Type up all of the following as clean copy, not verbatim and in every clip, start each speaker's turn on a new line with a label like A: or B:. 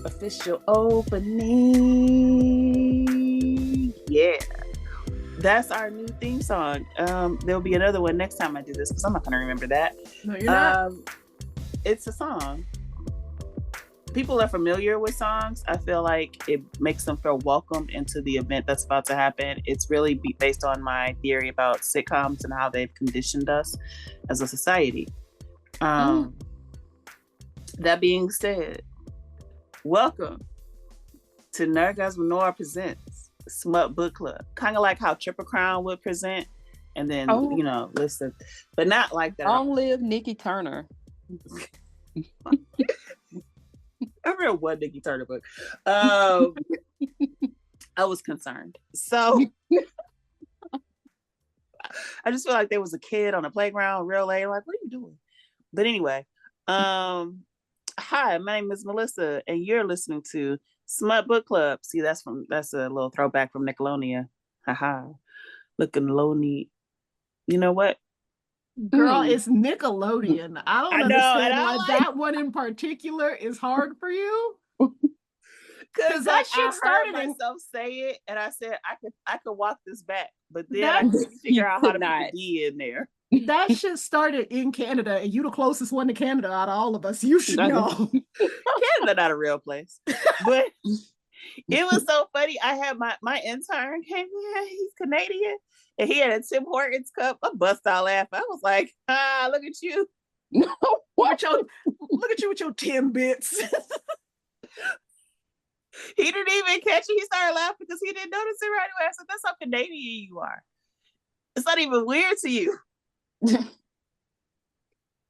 A: Official opening. Yeah. That's our new theme song. There'll be another one next time I do this because I'm not going to remember that.
B: No, you're not.
A: It's a song. People are familiar with songs. I feel like it makes them feel welcomed into the event that's about to happen. It's really based on my theory about sitcoms and how they've conditioned us as a society. That being said, welcome to Nerdgasm Noir presents Smut Book Club. Kind of like how Triple Crown would present, and then listen, but not like that.
C: Long live Nikki Turner.
A: I read one Nikki Turner book. I was concerned, so I just feel like there was a kid on the playground, real late, like, what are you doing? But anyway, hi, my name is Melissa, and you're listening to Smut Book Club. See, that's a little throwback from Nickelodeon. Haha, looking lonely. You know what?
B: Girl, it's Nickelodeon. I don't understand why that one in particular is hard for you.
A: Because that shit started myself say it, and I said I could walk this back, but then I couldn't figure out how to put the D in there.
B: That shit started in Canada, and you the closest one to Canada out of all of us. You should know.
A: Canada not a real place, but it was so funny. I had my intern came in. He's Canadian, and he had a Tim Hortons cup. I bust out laughing. I was like, look at you.
B: Look at you with your 10 bits.
A: He didn't even catch it. He started laughing because he didn't notice it right away. I said, that's how Canadian you are. It's not even weird to you. It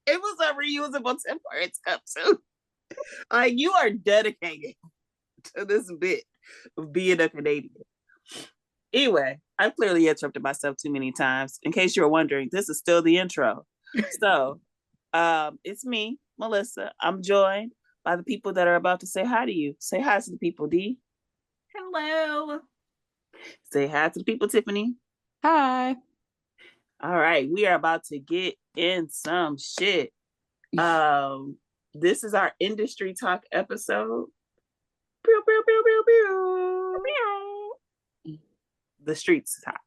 A: was a reusable Tim Hortons cup too. Like, you are dedicated to this bit of being a Canadian. Anyway, I've clearly interrupted myself too many times. In case you were wondering, this is still the intro. So, it's me, Melissa. I'm joined by the people that are about to say hi to you. Say hi to the people, D.
B: Hello.
A: Say hi to the people, Tiffany.
C: Hi.
A: All right, we are about to get in some shit. This is our industry talk episode. Pew, pew, pew, pew, pew. Pew. The streets is hot.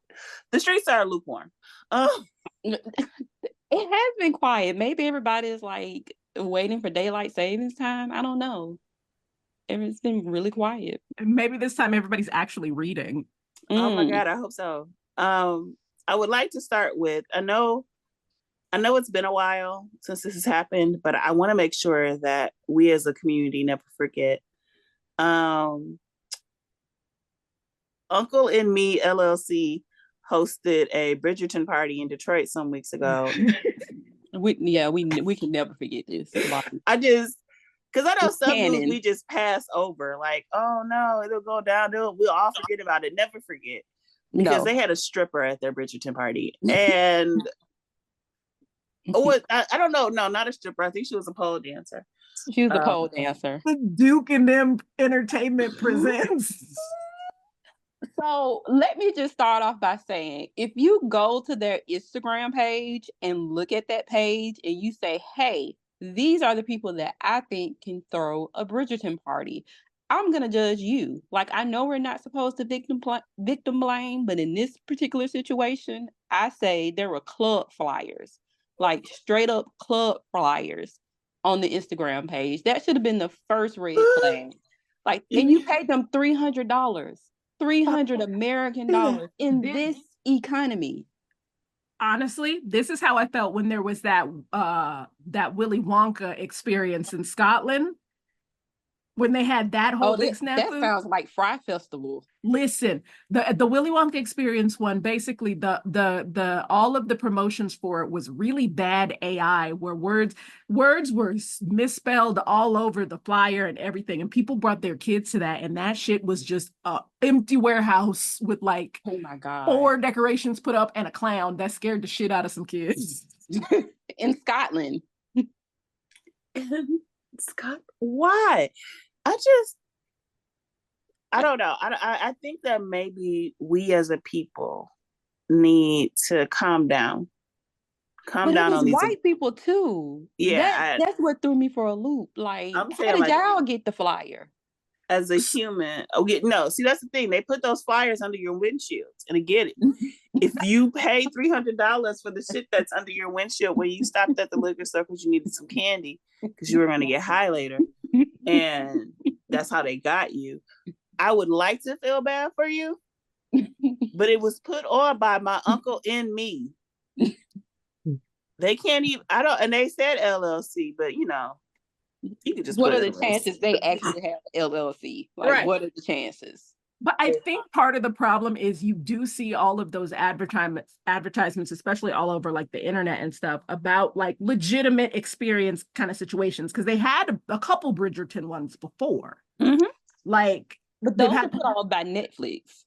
A: The streets are lukewarm.
C: It has been quiet. Maybe everybody is like waiting for daylight savings time. I don't know. It's been really quiet.
B: Maybe this time everybody's actually reading.
A: Oh my God, I hope so. I would like to start with, I know it's been a while since this has happened, but I want to make sure that we as a community never forget. Uncle and Me LLC hosted a Bridgerton party in Detroit some weeks ago.
C: We can never forget this.
A: Because I know some news we just pass over, like, oh no, it'll go down, we'll all forget about it. Never forget. Because they had a stripper at their Bridgerton party. And I don't know. No, not a stripper. I think she was a pole dancer.
C: She was a pole dancer.
B: Duke and them Entertainment presents.
C: So let me just start off by saying, if you go to their Instagram page and look at that page and you say, hey, these are the people that I think can throw a Bridgerton party, I'm going to judge you. Like, I know we're not supposed to victim blame, but in this particular situation, I say there were club flyers, like straight up club flyers on the Instagram page. That should have been the first red flag. Like, and you paid them $300, 300 American dollars in this economy.
B: Honestly, this is how I felt when there was that Willy Wonka experience in Scotland. When they had that whole big snafu.
C: That sounds like Fry Festival.
B: Listen, the Willy Wonka experience one, basically the all of the promotions for it was really bad AI, where words were misspelled all over the flyer and everything, and people brought their kids to that, and that shit was just a empty warehouse with like,
C: oh my God,
B: 4 decorations put up and a clown that scared the shit out of some kids.
C: In Scotland.
A: Scott, why? I don't know. I think that maybe we as a people need to calm down. Calm
C: But it
A: down
C: was
A: on these.
C: white people too.
A: Yeah,
C: That's what threw me for a loop. Like,
A: I'm
C: how
A: saying,
C: did
A: like,
C: y'all get the flyer?
A: as a human, no, see, that's the thing. They put those flyers under your windshields, and I get it. If you pay $300 for the shit that's under your windshield when you stopped at the liquor store because you needed some candy because you were going to get high later, and that's how they got you, I would like to feel bad for you, but it was put on by my uncle and me. They can't even, and they said LLC, but you could just
C: what
A: put
C: are
A: it
C: the chances they actually have an LLC? Like,
A: right.
C: What are the chances?
B: But I think part of the problem is you do see all of those advertisements, especially all over like the internet and stuff, about like legitimate experience kind of situations, because they had a couple Bridgerton ones before.
C: Mm-hmm.
B: Like,
C: but those are put on by Netflix.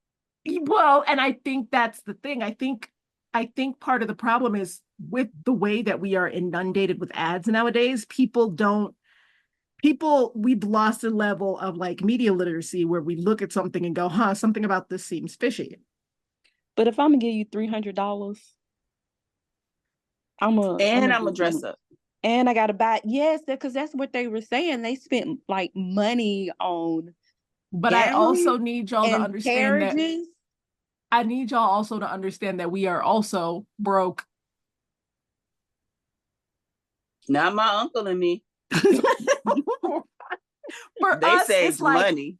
B: Well, and I think that's the thing. I think part of the problem is with the way that we are inundated with ads nowadays, we've lost a level of like media literacy where we look at something and go, something about this seems fishy.
C: But if I'm gonna give you $300, I'm gonna
A: dress up.
C: And I gotta buy, yes, because that's what they were saying. They spent like money on
B: But I also need y'all to understand
C: carriages.
B: I need y'all also to understand that we are also broke.
A: Not my uncle and me.
B: They
A: saved money.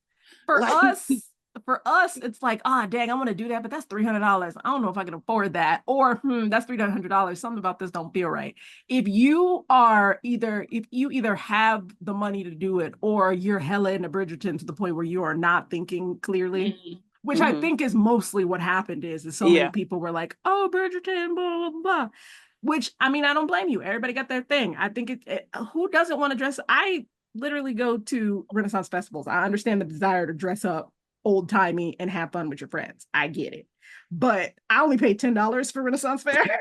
B: For us, it's like, dang, I want to do that, but that's $300. I don't know if I can afford that. Or, that's $300. Something about this don't feel right. If you either have the money to do it, or you're hella into Bridgerton to the point where you are not thinking clearly, which I think is mostly what happened is so many people were like, oh, Bridgerton, blah, blah, blah. Which, I mean, I don't blame you. Everybody got their thing. I think who doesn't want to dress? I literally go to Renaissance festivals. I understand the desire to dress up old-timey and have fun with your friends. I get it. But I only paid $10 for Renaissance Fair.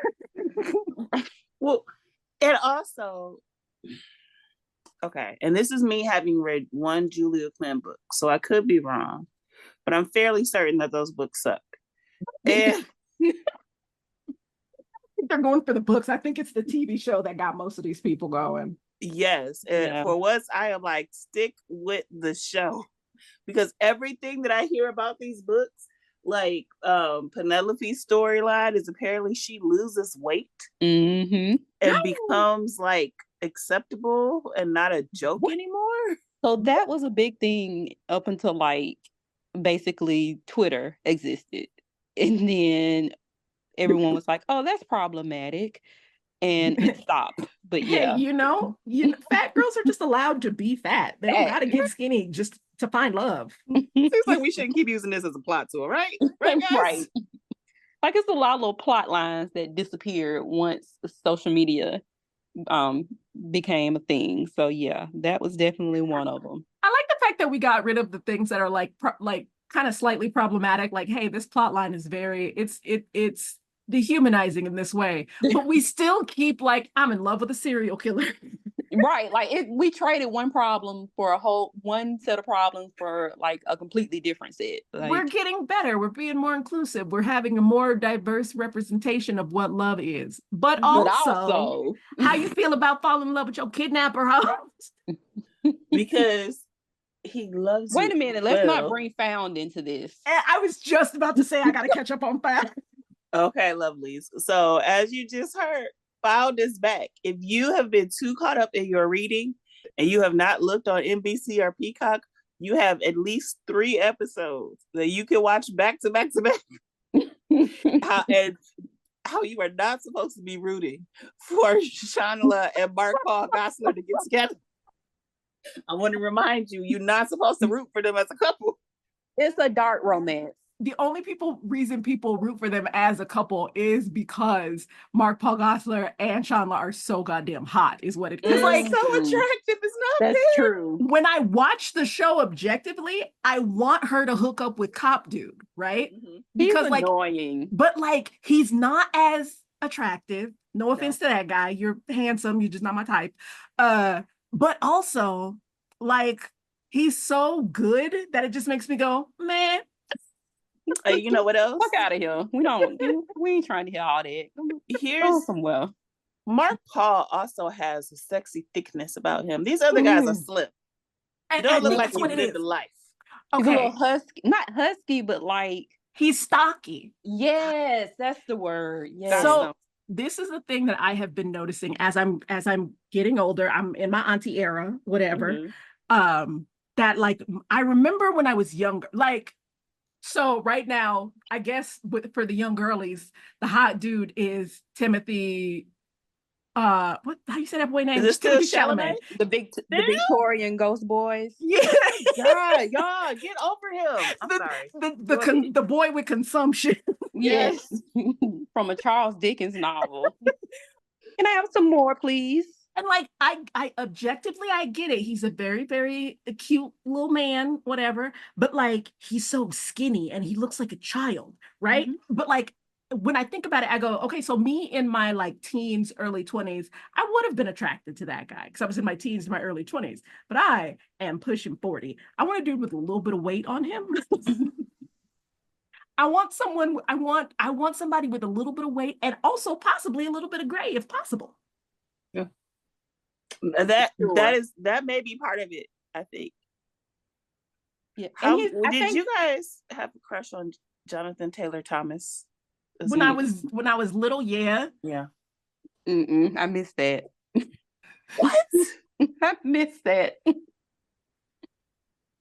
A: Well, and also, okay, and this is me having read one Julia Quinn book, so I could be wrong, but I'm fairly certain that those books suck. And
B: they're going for the books. I think it's the TV show that got most of these people going.
A: Yes. And for once, I am like, stick with the show. Because everything that I hear about these books, like Penelope's storyline is apparently she loses weight and becomes like acceptable and not a joke anymore.
C: So that was a big thing up until like basically Twitter existed. And then everyone was like, oh, that's problematic. And it stopped. But yeah.
B: Hey, fat girls are just allowed to be fat. They don't gotta get skinny just to find love.
A: Seems like we shouldn't keep using this as a plot tool, right? Right, guys?
C: Right. Like it's a lot of little plot lines that disappeared once social media became a thing. So yeah, that was definitely one of them.
B: I like the fact that we got rid of the things that are like kind of slightly problematic. Like, hey, this plot line is it's dehumanizing in this way, but we still keep like, I'm in love with a serial killer.
C: Right. Like we traded one problem for one set of problems for like a completely different set. Like,
B: we're getting better. We're being more inclusive. We're having a more diverse representation of what love is. But also how you feel about falling in love with your kidnapper host?
A: Because he loves
C: Wait a minute. Let's not bring Found into this.
B: I was just about to say I got to catch up on Found.
A: Okay, lovelies. So as you just heard, Found is back. If you have been too caught up in your reading and you have not looked on NBC or Peacock, you have at least 3 episodes that you can watch back to back to back. How you are not supposed to be rooting for Shanla and Mark Paul Gosselaar to get together. I want to remind you, you're not supposed to root for them as a couple.
C: It's a dark romance.
B: The only reason people root for them as a couple is because Mark Paul Gosselaar and Shanla are so goddamn hot, is what it is.
A: It's like so attractive. It's not
C: That's
A: fair.
C: true.
B: When I watch the show objectively, I want her to hook up with Cop Dude, right?
C: Because he's annoying.
B: But like he's not as attractive. No offense to that guy. You're handsome. You're just not my type. But also, like, he's so good that it just makes me go, man.
A: You know what else?
C: Fuck out of here. We ain't trying to hear all that. Go
A: Here's
C: somewhere.
A: Mark Paul also has a sexy thickness about him. These other guys are slim. They don't look like you live the life.
C: He's a little husky, not husky, but like
B: he's stocky.
C: Yes, that's the word. Yes.
B: So this is the thing that I have been noticing as I'm getting older. I'm in my auntie era, whatever. That like I remember when I was younger, like. So right now, I guess for the young girlies, the hot dude is Timothy. What? How you say that boy name?
A: Is it still Chalamet?
C: The Victorian Ghost Boys.
B: Yeah,
A: God, y'all get over him. I'm sorry.
B: The boy with consumption.
C: Yes, from a Charles Dickens novel. Can I have some more, please?
B: And like I objectively I get it. He's a very, very cute little man, whatever. But like he's so skinny and he looks like a child, right? But like when I think about it, I go, okay, so me in my like teens, early 20s, I would have been attracted to that guy because I was in my teens, my early 20s. But I am pushing 40. I want a dude with a little bit of weight on him. I want somebody with a little bit of weight and also possibly a little bit of gray if possible.
A: Yeah. That may be part of it, I think. Yeah. Did you guys have a crush on Jonathan Taylor Thomas?
B: When I was little, yeah.
C: Yeah. I missed that.
A: What?
C: I missed that.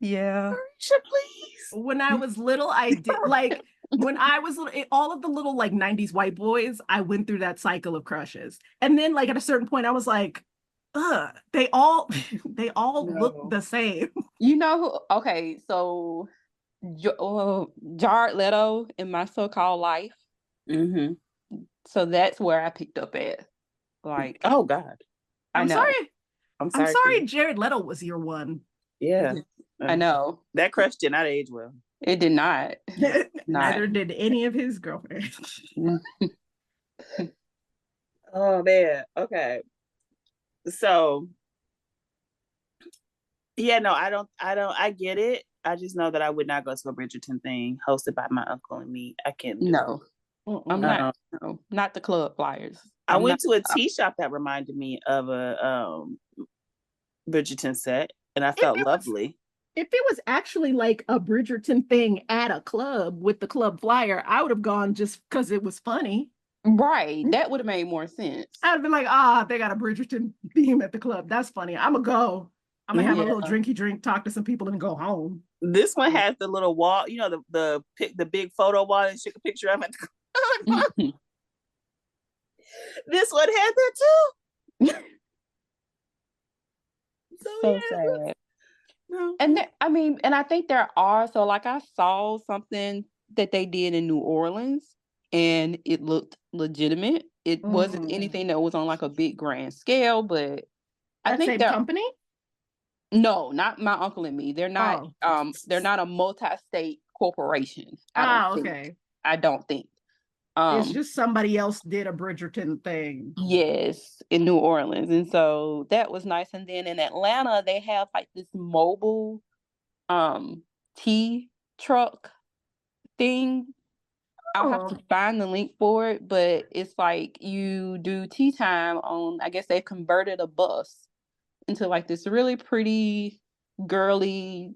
C: Yeah.
A: Marisha, please.
B: When I was little, I did like when I was little, all of the little like 90s white boys, I went through that cycle of crushes. And then like at a certain point, I was like, they all look the same.
C: You know who? Okay, so Jared Leto in My So-Called Life. So that's where I picked up at. Like,
A: oh God,
B: I'm sorry. Jared Leto was your one.
A: Yeah,
C: I know
A: that crush did not age well.
C: It did not.
B: Neither did any of his girlfriends.
A: Oh man. Okay. So yeah, no, I get it. I just know that I would not go to a Bridgerton thing hosted by my uncle and me. I can't do it.
C: I'm not. No, not the club flyers.
A: I went to a tea shop that reminded me of a Bridgerton set, and I felt lovely.
B: If it was actually like a Bridgerton thing at a club with the club flyer, I would have gone just because it was funny.
C: Right. That would have made more sense.
B: I'd have been like, they got a Bridgerton theme at the club. That's funny. I'm going to go. I'm going to have a little drinky drink, talk to some people, and go home.
A: This one has the little wall, you know, the big photo wall and took a picture of it. This one had that too.
C: So sad. No. And I think there are. So like I saw something that they did in New Orleans and it looked legitimate. It wasn't anything that was on like a big grand scale, but I think
B: that company?
C: No, not My Uncle and Me. They're not they're not a multi-state corporation.
B: Okay.
C: I don't think.
B: It's just somebody else did a Bridgerton thing.
C: Yes, in New Orleans. And so that was nice. And then in Atlanta, they have like this mobile tea truck thing. I'll have to find the link for it, but it's like you do tea time on, I guess they've converted a bus into like this really pretty, girly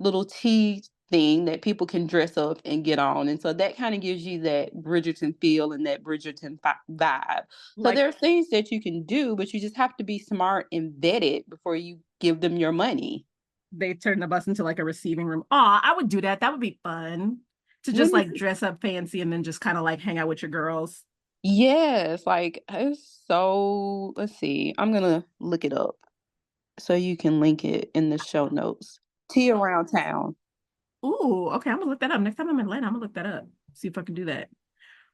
C: little tea thing that people can dress up and get on. And so that kind of gives you that Bridgerton feel and that Bridgerton vibe. So there are things that you can do, but you just have to be smart and vet it before you give them your money.
B: They turn the bus into like a receiving room. I would do that. That would be fun. To just like dress up fancy and then just kind of like hang out with your girls.
C: Yes, like let's see. I'm gonna look it up so you can link it in the show notes. Tea Around Town.
B: Ooh, okay. I'm gonna look that up. Next time I'm in Atlanta, I'm gonna look that up. See if I can do that.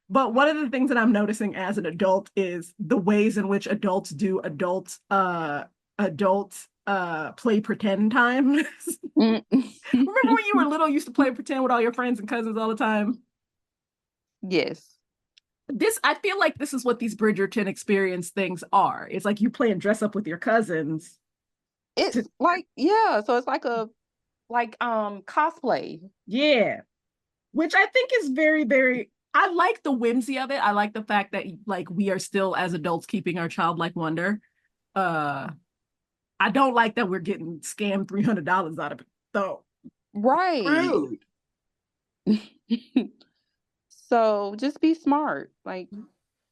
B: But one of the things that I'm noticing as an adult is the ways in which adults do play pretend time. Remember when you were little, you used to play pretend with all your friends and cousins all the time?
C: Yes.
B: I feel like this is what these Bridgerton experience things are. It's like you play and dress up with your cousins.
C: It's so it's like cosplay.
B: Yeah. which I think is very, very, I like the whimsy of it. I like the fact that like we are still as adults keeping our childlike wonder. Uh, I don't like that we're getting scammed $300 out of it though.
C: Right.
A: Rude.
C: So just be smart. Like,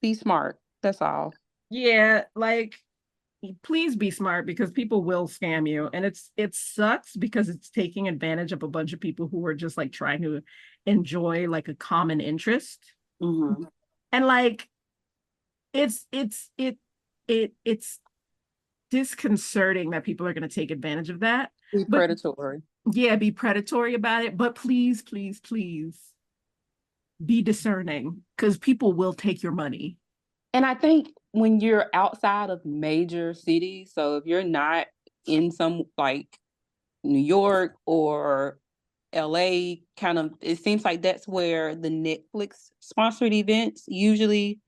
C: be smart. That's all.
B: Yeah, like please be smart because people will scam you, and it sucks because it's taking advantage of a bunch of people who are just like trying to enjoy like a common interest.
A: Mm-hmm.
B: And like it's disconcerting that people are going to take advantage of that.
C: Be
B: But
C: predatory.
B: yeah, be predatory about it, but please, please, please be discerning because people will take your money.
C: And I think when you're outside of major cities, so if you're not in some like New York or LA, kind of, it seems like that's where the Netflix sponsored events usually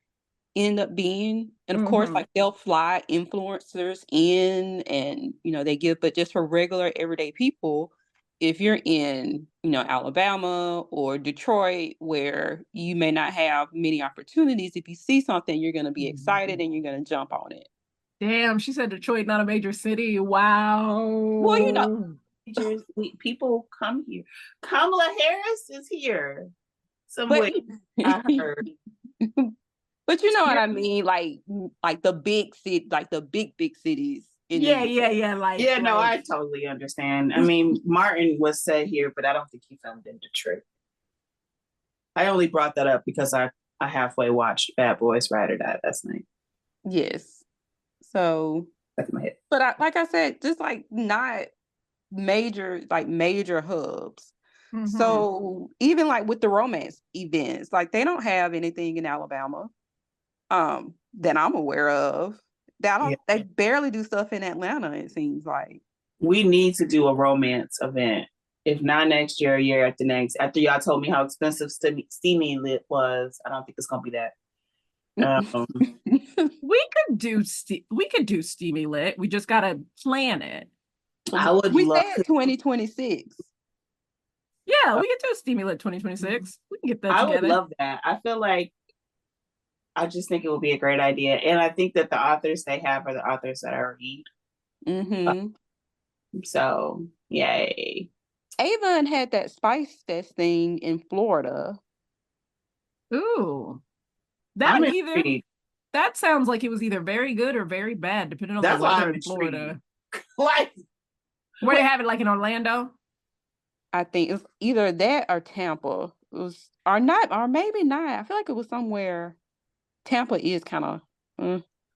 C: end up being. And of course, like they'll fly influencers in and, they give, but just for regular everyday people, if you're in, Alabama or Detroit, where you may not have many opportunities, if you see something, you're going to be excited and you're going to jump on it.
B: Damn, she said Detroit, not a major city. Wow.
C: Well,
A: people come here. Kamala Harris is here.
C: but,
A: I heard.
C: But you know what I mean? Like the big city, like the big cities.
B: Yeah.
A: No, I totally understand. I mean, Martin was set here, but I don't think he filmed in Detroit. I only brought that up because I halfway watched Bad Boys Ride or Die last night.
C: Yes. So,
A: that's my head.
C: But like I said, just like not major hubs. Mm-hmm. So even like with the romance events, like they don't have anything in Alabama that I'm aware of. They barely do stuff in Atlanta, it seems like.
A: We need to do a romance event. If not next year, a year after next. After y'all told me how expensive Steamy Lit was, I don't think it's gonna be that.
B: We could do Steamy Lit. We just gotta plan it.
C: We said 2026.
B: Yeah, we could do Steamy Lit 2026. We can get that together.
A: I would love that. I feel like I just think it would be a great idea. And I think that the authors they have are the authors that I read.
C: Mm-hmm.
A: So, yay.
C: Avon had that Spice Fest thing in Florida.
B: Ooh. That sounds like it was either very good or very bad, depending on the weather in Florida.
A: Like,
B: where they have it, like in Orlando?
C: I think it's either that or Tampa. It was, or maybe not. I feel like it was somewhere. Tampa is kind of.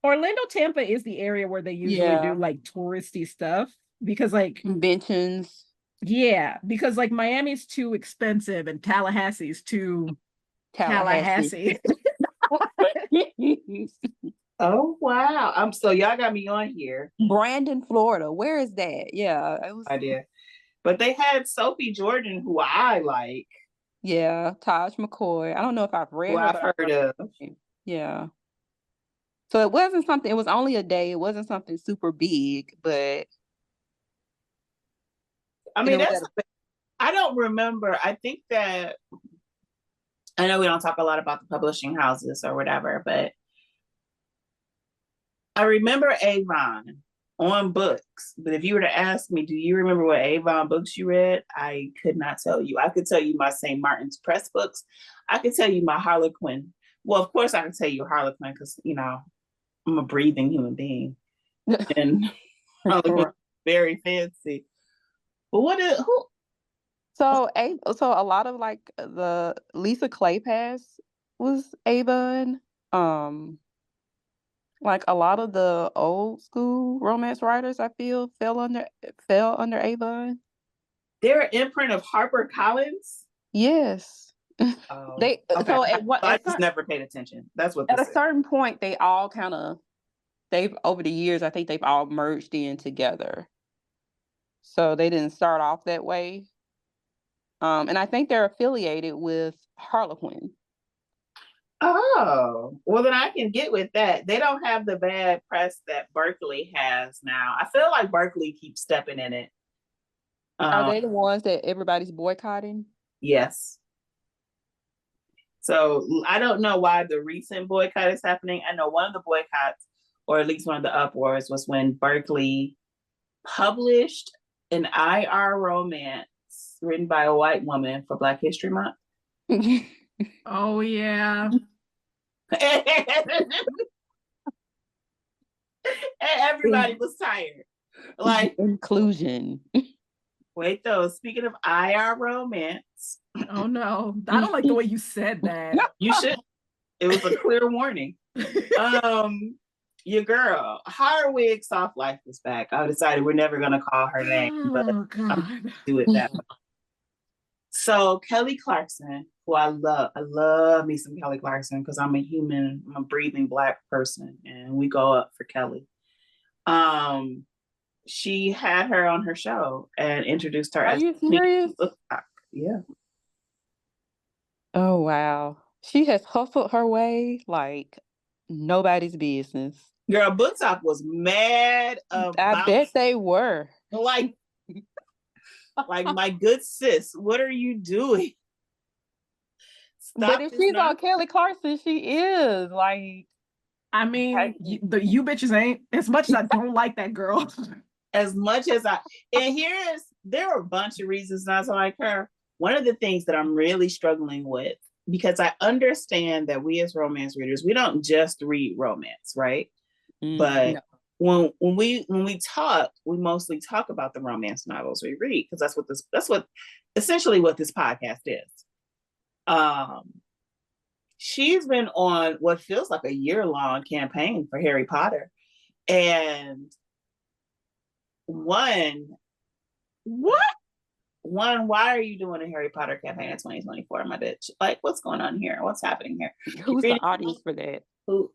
B: Orlando, Tampa is the area where they usually do like touristy stuff because like
C: conventions.
B: Yeah, because like Miami's too expensive and Tallahassee's too Tallahassee.
A: Oh wow! So y'all got me on here.
C: Brandon, Florida. Where is that? Yeah, it was.
A: Idea, but they had Sophie Jordan, who I like.
C: Yeah, Taj McCoy. I don't know if I've read.
A: I've heard of.
C: Yeah. So it wasn't something. It was only a day. It wasn't something super big, but.
A: I mean, I don't remember. I think that. I know we don't talk a lot about the publishing houses or whatever, but I remember Avon on books. But if you were to ask me, do you remember what Avon books you read? I could not tell you. I could tell you my St. Martin's Press books. I could tell you my Harlequin. Well, of course I can tell you Harlequin because, I'm a breathing human being. And Harlequin very fancy. But who?
C: So a lot of like the Lisa Kleypas was Avon. Like a lot of the old school romance writers, I feel fell under Avon.
A: They're an imprint of HarperCollins.
C: Yes.
A: Oh,
C: okay. So
A: I just never paid attention. That's what.
C: At a certain point, they all they've over the years, I think they've all merged in together. So they didn't start off that way. And I think they're affiliated with Harlequin.
A: Oh, well, then I can get with that. They don't have the bad press that Berkeley has now. I feel like Berkeley keeps stepping in it.
C: Are they the ones that everybody's boycotting?
A: Yes. So I don't know why the recent boycott is happening. I know one of the boycotts, or at least one of the uproars, was when Berkeley published an IR romance written by a white woman for Black History Month.
B: Oh yeah.
A: And everybody was tired. Like,
C: inclusion.
A: wait though, speaking of IR romance.
B: Oh no. I don't like the way you said that.
A: You should. It was a clear warning. Your girl, Harwig Soft Life is back. I decided we're never gonna call her name, but I'm gonna do it that way. So Kelly Clarkson, who I love me some Kelly Clarkson because I'm a breathing Black person, and we go up for Kelly. She had her on her show and introduced her
C: Are
A: as
C: you serious?
A: BookTok. Yeah.
C: Oh wow. She has hustled her way like nobody's business.
A: Girl, BookTok was mad about,
C: I bet they were.
A: like my good sis, what are you doing?
C: But if she's on Kelly Clarkson, she is like.
B: I mean, you bitches ain't, as much as I don't like that girl.
A: As much as there are a bunch of reasons not to like her. One of the things that I'm really struggling with, because I understand that we as romance readers, we don't just read romance, right? But when we talk, we mostly talk about the romance novels we read, because that's what essentially what this podcast is. She's been on what feels like a year-long campaign for Harry Potter. And why are you doing a Harry Potter campaign in 2024, my bitch? Like, what's going on here? What's happening here?
C: Who's the audience for that?
A: Who?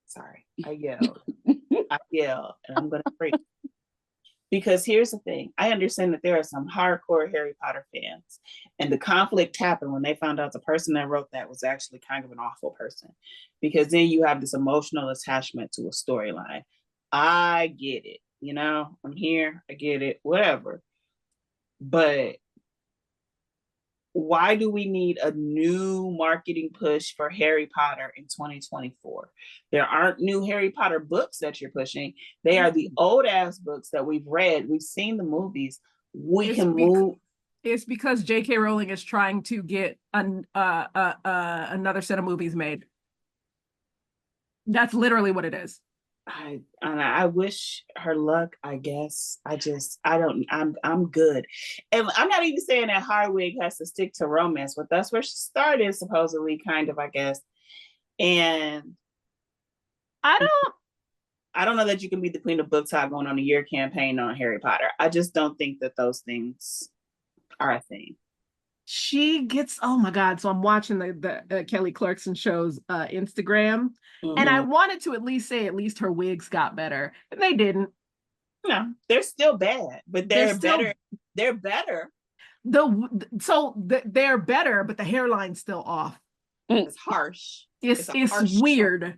A: Sorry, I yelled. And I'm gonna freak. Because here's the thing, I understand that there are some hardcore Harry Potter fans, and the conflict happened when they found out the person that wrote that was actually kind of an awful person, because then you have this emotional attachment to a storyline. I get it, I'm here, I get it, whatever. But why do we need a new marketing push for Harry Potter in 2024? There aren't new Harry Potter books that you're pushing. They are the old ass books that we've read. We've seen the movies.
B: It's because J.K. Rowling is trying to get another set of movies made. That's literally what it is.
A: I wish her luck, I guess. I'm good. And I'm not even saying that Harwig has to stick to romance, but that's where she started, supposedly, kind of, I guess. And I don't know that you can be the queen of BookTok going on a year campaign on Harry Potter. I just don't think that those things are a thing.
B: She gets, oh my God. So I'm watching the Kelly Clarkson show's Instagram, and I wanted to at least her wigs got better, and they didn't.
A: No, they're still bad, but they're better. They're better.
B: They're better, but the hairline's still off.
A: It's harsh.
B: It's weird. Choice.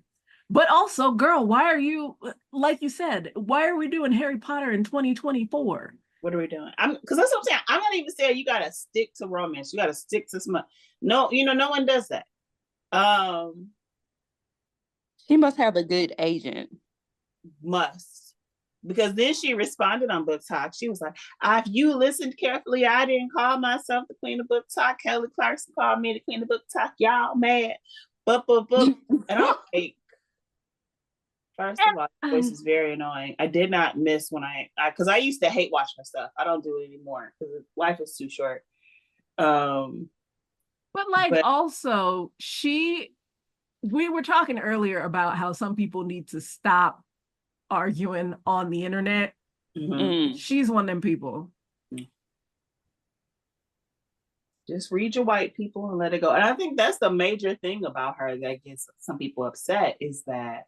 B: But also, girl, why are you, like you said, why are we doing Harry Potter in 2024?
A: What are we doing? Because that's what I'm saying. I'm not even saying you gotta stick to romance. You gotta stick to Smut. No, no one does that.
C: She must have a good agent.
A: Must. Because then she responded on BookTok. She was like, if you listened carefully, I didn't call myself the queen of BookTok. Kelly Clarkson called me the queen of BookTok. Y'all mad. But. And I'm like, first of all, the voice is very annoying. I did not miss when because I used to hate watch my stuff. I don't do it anymore because life is too short.
B: Also, we were talking earlier about how some people need to stop arguing on the internet. She's one of them people.
A: Just read your white people and let it go. And I think that's the major thing about her that gets some people upset, is that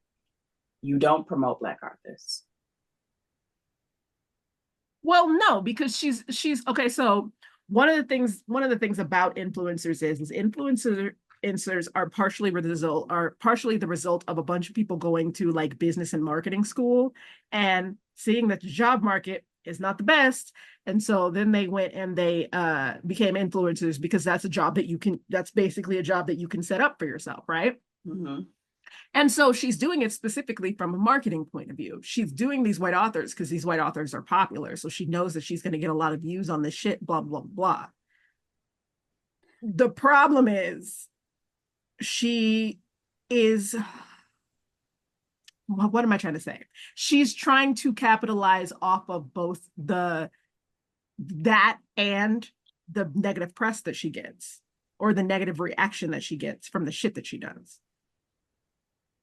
A: you don't promote Black authors.
B: Well, no, because she's okay. So one of the things about influencers is influencers are partially the result of a bunch of people going to like business and marketing school and seeing that the job market is not the best. And so then they went and they became influencers because that's a job that that's basically a job that you can set up for yourself, right?
A: Mm-hmm.
B: And so she's doing it specifically from a marketing point of view. She's doing these white authors because these white authors are popular. So she knows that she's going to get a lot of views on this shit, blah, blah, blah. The problem is she is, what am I trying to say? She's trying to capitalize off of both that and the negative press that she gets, or the negative reaction that she gets from the shit that she does.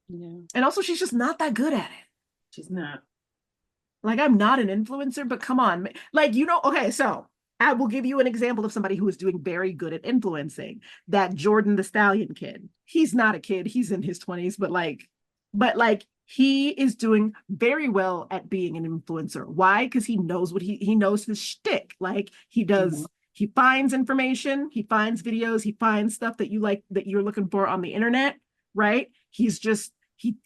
C: Yeah.
B: And also, she's just not that good at it.
A: She's not.
B: Like, I'm not an influencer, but come on. Like, okay, so I will give you an example of somebody who is doing very good at influencing. That Jordan the Stallion kid. He's not a kid. He's in his 20s, but he is doing very well at being an influencer. Why? Because he knows he knows his shtick. Like, he does. Mm-hmm. He finds information, he finds videos, he finds stuff that you like, that you're looking for on the internet, right? He's just,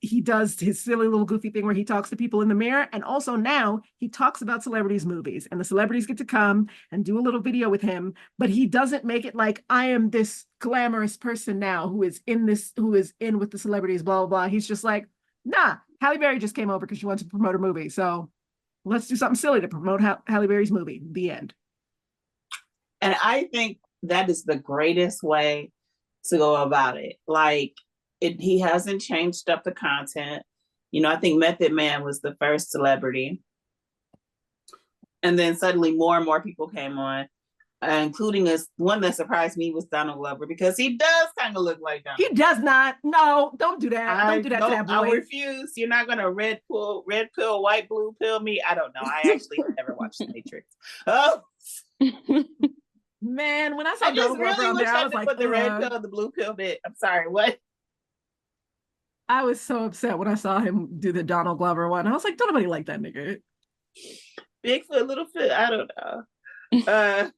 B: he does his silly little goofy thing where he talks to people in the mirror. And also now he talks about celebrities' movies, and the celebrities get to come and do a little video with him, but he doesn't make it like, I am this glamorous person now who is in with the celebrities, blah, blah, blah. He's just like, nah, Halle Berry just came over because she wants to promote her movie. So let's do something silly to promote Halle Berry's movie. The end.
A: And I think that is the greatest way to go about it. Like, he hasn't changed up the content. I think Method Man was the first celebrity. And then suddenly more and more people came on, including one that surprised me was Donald Glover, because he does kind of look like Donald.
B: He does not. No, don't do that. Don't do that to that boy.
A: I refuse. You're not going to red pill, white, blue pill me. I don't know. I actually never watched The Matrix. Oh.
B: Man, when I saw Donald Glover on there, I was like,
A: what the red pill and the blue pill did. I'm sorry, what?
B: I was so upset when I saw him do the Donald Glover one. I was like, don't nobody like that nigga.
A: Bigfoot, Littlefoot, I don't know.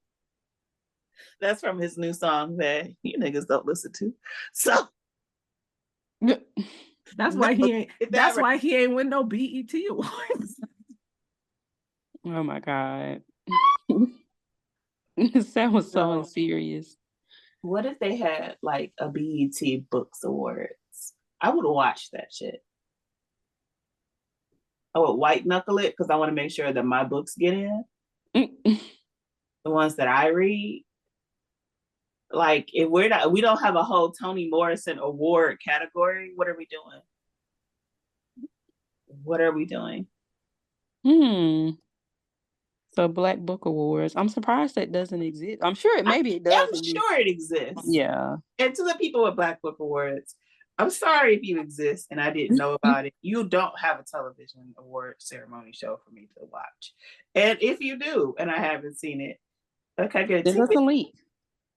A: That's from his new song that you niggas don't listen to. So
B: that's why he ain't. That's why he ain't win no BET awards.
C: Oh my God. That was so unserious.
A: What if they had like a BET Books Awards? I would watch that shit. I would white knuckle it because I want to make sure that my books get in. The ones that I read. Like, if we don't have a whole Toni Morrison award category, what are we doing? What are we doing?
C: So Black Book Awards. I'm surprised that doesn't exist. I'm sure maybe it does.
A: I'm sure it exists.
C: Yeah.
A: And to the people with Black Book Awards, I'm sorry if you exist and I didn't know about it. You don't have a television award ceremony show for me to watch. And if you do, and I haven't seen it, okay, good.
C: There's a link.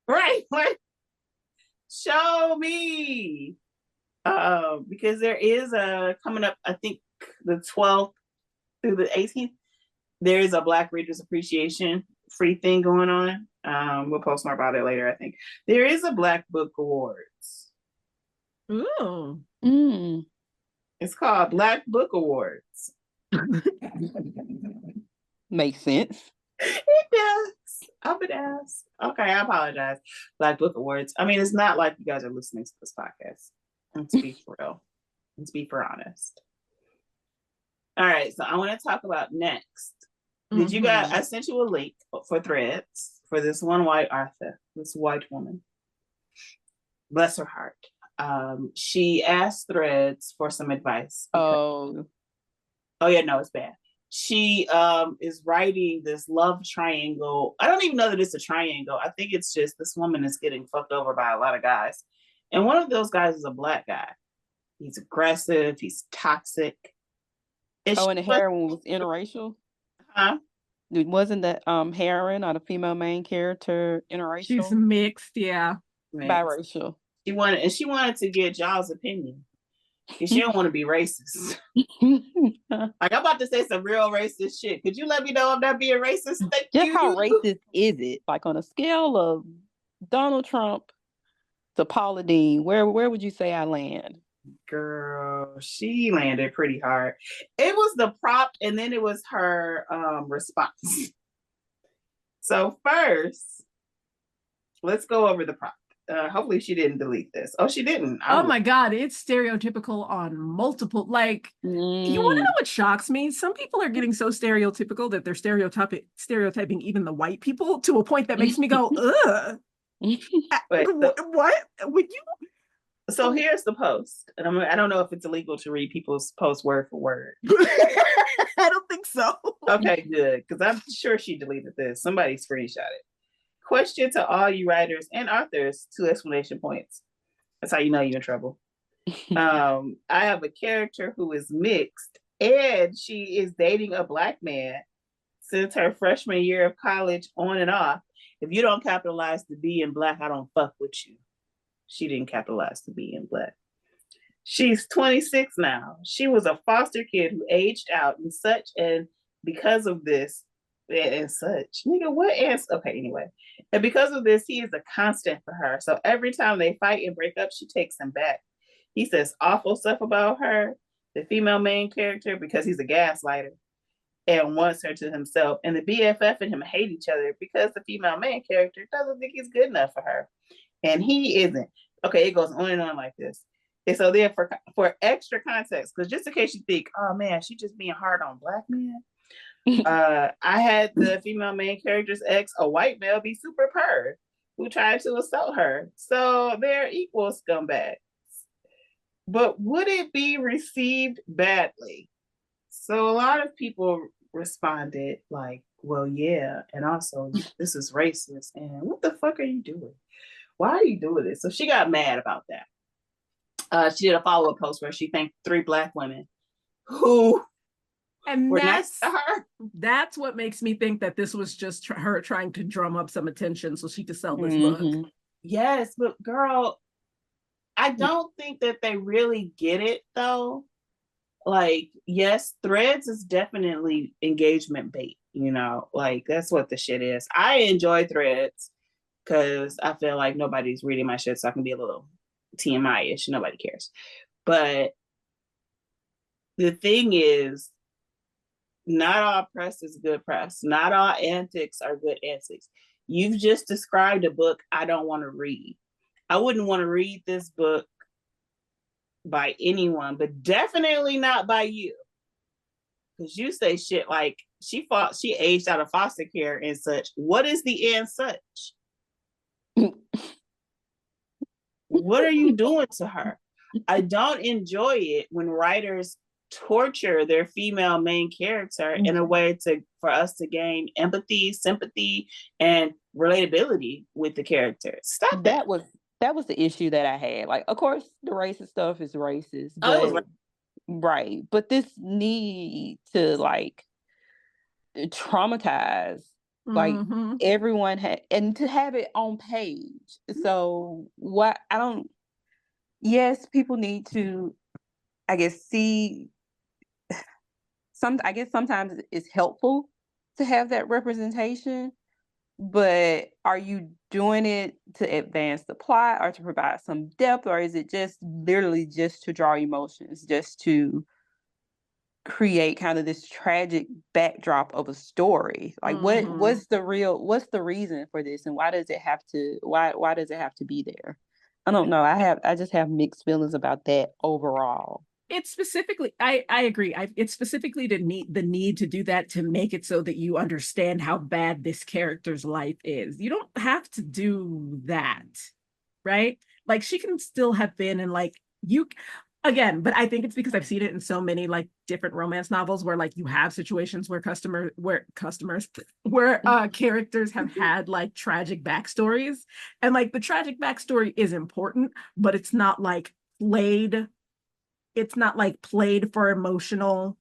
A: Right. Show me. Because there is coming up, I think the 12th through the 18th, there is a Black Readers Appreciation free thing going on. We'll post more about it later, I think. There is a Black Book Awards.
B: Ooh.
A: It's called Black Book Awards.
C: Makes sense.
A: It does. Up and ass. Okay, I apologize. Black Book Awards. I mean, it's not like you guys are listening to this podcast. Let's be for real. Let's be for honest. All right, so I want to talk about next. Did you guys, I sent you a link for Threads for this one white author, this white woman. Bless her heart. She asked Threads for some advice.
C: Oh
A: yeah, no, it's bad. She is writing this love triangle. I don't even know that it's a triangle. I think it's just this woman is getting fucked over by a lot of guys. And one of those guys is a Black guy. He's aggressive. He's toxic.
C: And the heroine was interracial?
A: Huh?
C: Wasn't the heroine or the female main character interracial?
B: She's mixed, yeah.
C: Biracial.
A: She wanted to get y'all's opinion. Because she don't want to be racist. Like, I'm about to say some real racist shit. Could you let me know if that being racist?
C: How racist is it? Like, on a scale of Donald Trump to Paula Deen, where would you say I land?
A: Girl, she landed pretty hard. It was the prompt, and then it was her response. So first, let's go over the prompt. Hopefully she didn't delete this. Oh, she didn't.
B: Oh my God, it's stereotypical on multiple, like, you want to know what shocks me? Some people are getting so stereotypical that they're stereotyping even the white people to a point that makes me go, ugh.
A: Wait,
B: what? Would you?
A: So here's the post. And I don't know if it's illegal to read people's posts word for word.
B: I don't think so.
A: Okay, good. Because I'm sure she deleted this. Somebody screenshot it. Question to all you writers and authors, 2 exclamation points. That's how you know you're in trouble. I have a character who is mixed and she is dating a Black man since her freshman year of college on and off. If you don't capitalize the B in Black, I don't fuck with you. She didn't capitalize the B in Black. She's 26 now. She was a foster kid who aged out and such, and because of this, and such. Nigga, what else? Okay, anyway. And because of this, he is a constant for her. So every time they fight and break up, she takes him back. He says awful stuff about her, the female main character, because he's a gaslighter and wants her to himself. And the BFF and him hate each other because the female main character doesn't think he's good enough for her. And he isn't. Okay, it goes on and on like this. And so then for extra context, because just in case you think, oh man, she just being hard on Black men. I had the female main character's ex, a white male, be super perv who tried to assault her. So they're equal scumbags. But would it be received badly? So a lot of people responded like, well, yeah. And also, this is racist. And what the fuck are you doing? Why are you doing this? So she got mad about that. She did a follow-up post where she thanked 3 Black women who
B: and
A: were nice to her.
B: That's what makes me think that this was just her trying to drum up some attention so she could sell this book.
A: Yes, but girl, I don't think that they really get it though. Like, yes, Threads is definitely engagement bait, you know, like that's what the shit is. I enjoy Threads because I feel like nobody's reading my shit, so I can be a little TMI-ish. Nobody cares. But the thing is, not all press is good press. Not all antics are good antics. You've just described a book I don't want to read. I wouldn't want to read this book by anyone, but definitely not by you. Because you say shit like she aged out of foster care and such. What is the and such? What are you doing to her? I don't enjoy it when writers torture their female main character in a way for us to gain empathy, sympathy, and relatability with the character. Stop that.
C: That was the issue that I had. Like, of course, the racist stuff is racist, but right. But this need to like traumatize like everyone and to have it on page. So what I don't. Yes, people need to, I guess, see. I guess sometimes it's helpful to have that representation, but are you doing it to advance the plot or to provide some depth, or is it just literally just to draw emotions, just to create kind of this tragic backdrop of a story? Like what's the reason for this, and why does it have to be there? I don't know. I just have mixed feelings about that overall.
B: It's specifically, I agree. It's specifically the need to do that to make it so that you understand how bad this character's life is. You don't have to do that, right? Like she can still have been in like again, but I think it's because I've seen it in so many like different romance novels where like you have situations where characters have had like tragic backstories, and like the tragic backstory is important, but it's not like played. It's not like played for emotional.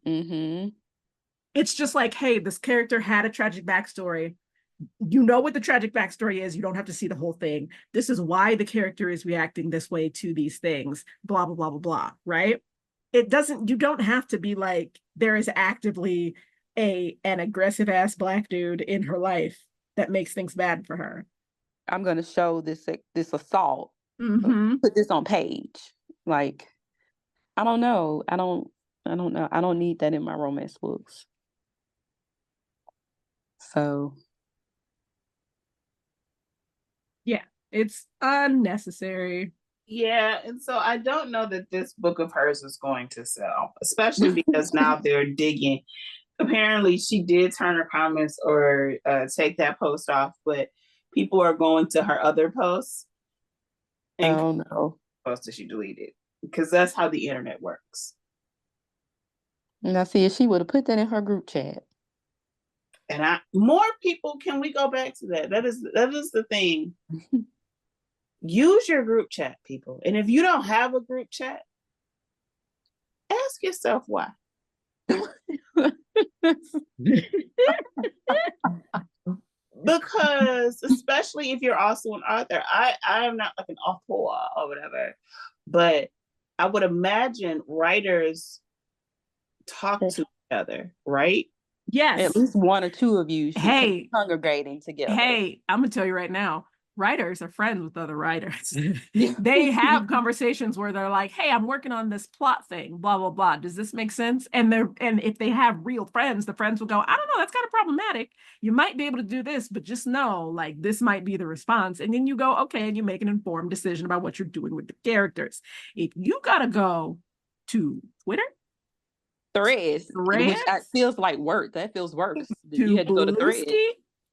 B: It's just like, hey, this character had a tragic backstory. You know what the tragic backstory is. You don't have to see the whole thing. This is why the character is reacting this way to these things. Blah, blah, blah, blah, blah. Right? You don't have to be like, there is actively an aggressive ass Black dude in her life that makes things bad for her.
C: I'm going to show this assault. Put this on page. Like, I don't know. I don't know. I don't need that in my romance books. So
B: Yeah, it's unnecessary.
A: Yeah, and so I don't know that this book of hers is going to sell, especially because now they're digging. Apparently, she did turn her comments or take that post off, but people are going to her other posts and
C: oh no.
A: posts that she deleted because that's how the internet works.
C: And I see if she would have put that in her group chat.
A: And more people, can we go back to that? That is the thing. Use your group chat, people. And if you don't have a group chat, ask yourself why. Because especially if you're also an author, I am not like an author or whatever, but I would imagine writers talk to each other, right?
B: Yes.
C: At least one or two of you should
B: Hey,
C: be congregating together.
B: Hey, I'm gonna tell you right now, writers are friends with other writers. They have conversations where they're like, hey, I'm working on this plot thing, blah, blah, blah. Does this make sense? And if they have real friends, the friends will go, I don't know, that's kind of problematic. You might be able to do this, but just know, like, this might be the response. And then you go, okay, and you make an informed decision about what you're doing with the characters. If you gotta go to Twitter,
C: Threads, which feels like work. That feels worse. You had to go to Threads.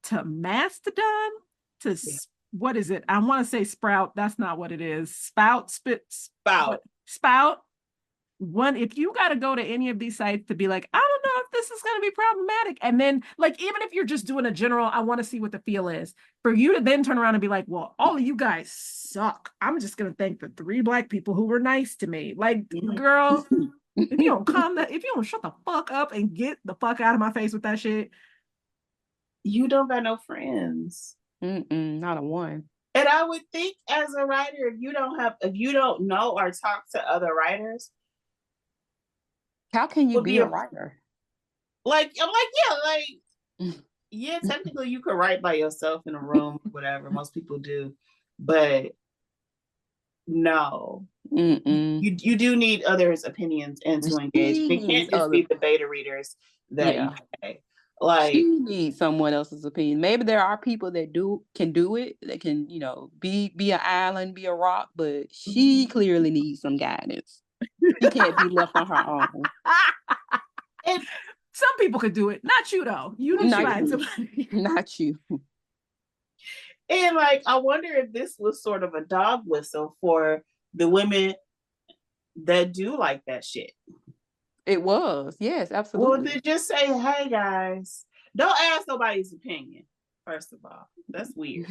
B: To Mastodon, to what is it? I want to say Sprout. That's not what it is. Spout. One, if you got to go to any of these sites to be like, I don't know if this is going to be problematic. And then, like, even if you're just doing a general, I want to see what the feel is, for you to then turn around and be like, well, all of you guys suck. I'm just going to thank the 3 Black people who were nice to me. Like, girl, if you don't shut the fuck up and get the fuck out of my face with that shit,
A: you don't got no friends.
C: Not a one.
A: And I would think as a writer, if you don't know or talk to other writers,
C: how can you be a writer?
A: Yeah, technically you could write by yourself in a room, whatever. Most people do. But no. You do need others' opinions and to engage. It can't just be the beta readers that you pay. Like,
C: she needs someone else's opinion. Maybe there are people that can do it, that can, be an island, be a rock, but she clearly needs some guidance. She can't be left on her own.
B: And some people could do it. Not you though. You need to find somebody.
C: Not you.
A: And like, I wonder if this was sort of a dog whistle for the women that do like that shit.
C: It was, yes, absolutely.
A: Well, they just say, hey guys, don't ask nobody's opinion. First of all, that's weird.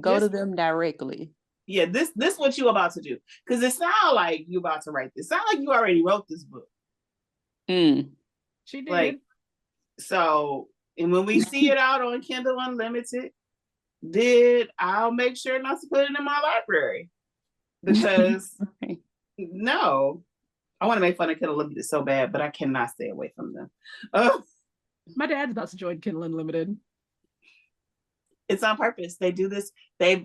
C: Go to them directly.
A: Yeah, this what you about to do, because it sounds like you about to write this. It sounds like you already wrote this book.
B: She did.
A: Like, so, and when we see it out on Kindle Unlimited, I'll make sure not to put it in my library, because no. I want to make fun of Kindle Unlimited so bad, but I cannot stay away from them.
B: My dad's about to join Kindle Unlimited.
A: It's on purpose. They do this. He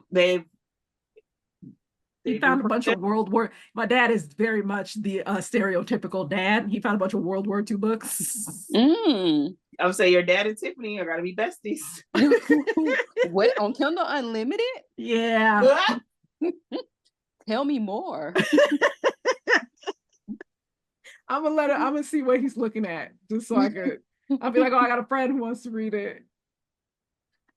B: found a bunch of World War. My dad is very much the stereotypical dad. He found a bunch of World War II books.
A: I would say your dad and Tiffany are gotta be besties.
C: What, on Kindle Unlimited?
B: Yeah.
C: Tell me more.
B: I'm gonna see what he's looking at, just so I'll be like, oh, I got a friend who wants to read it.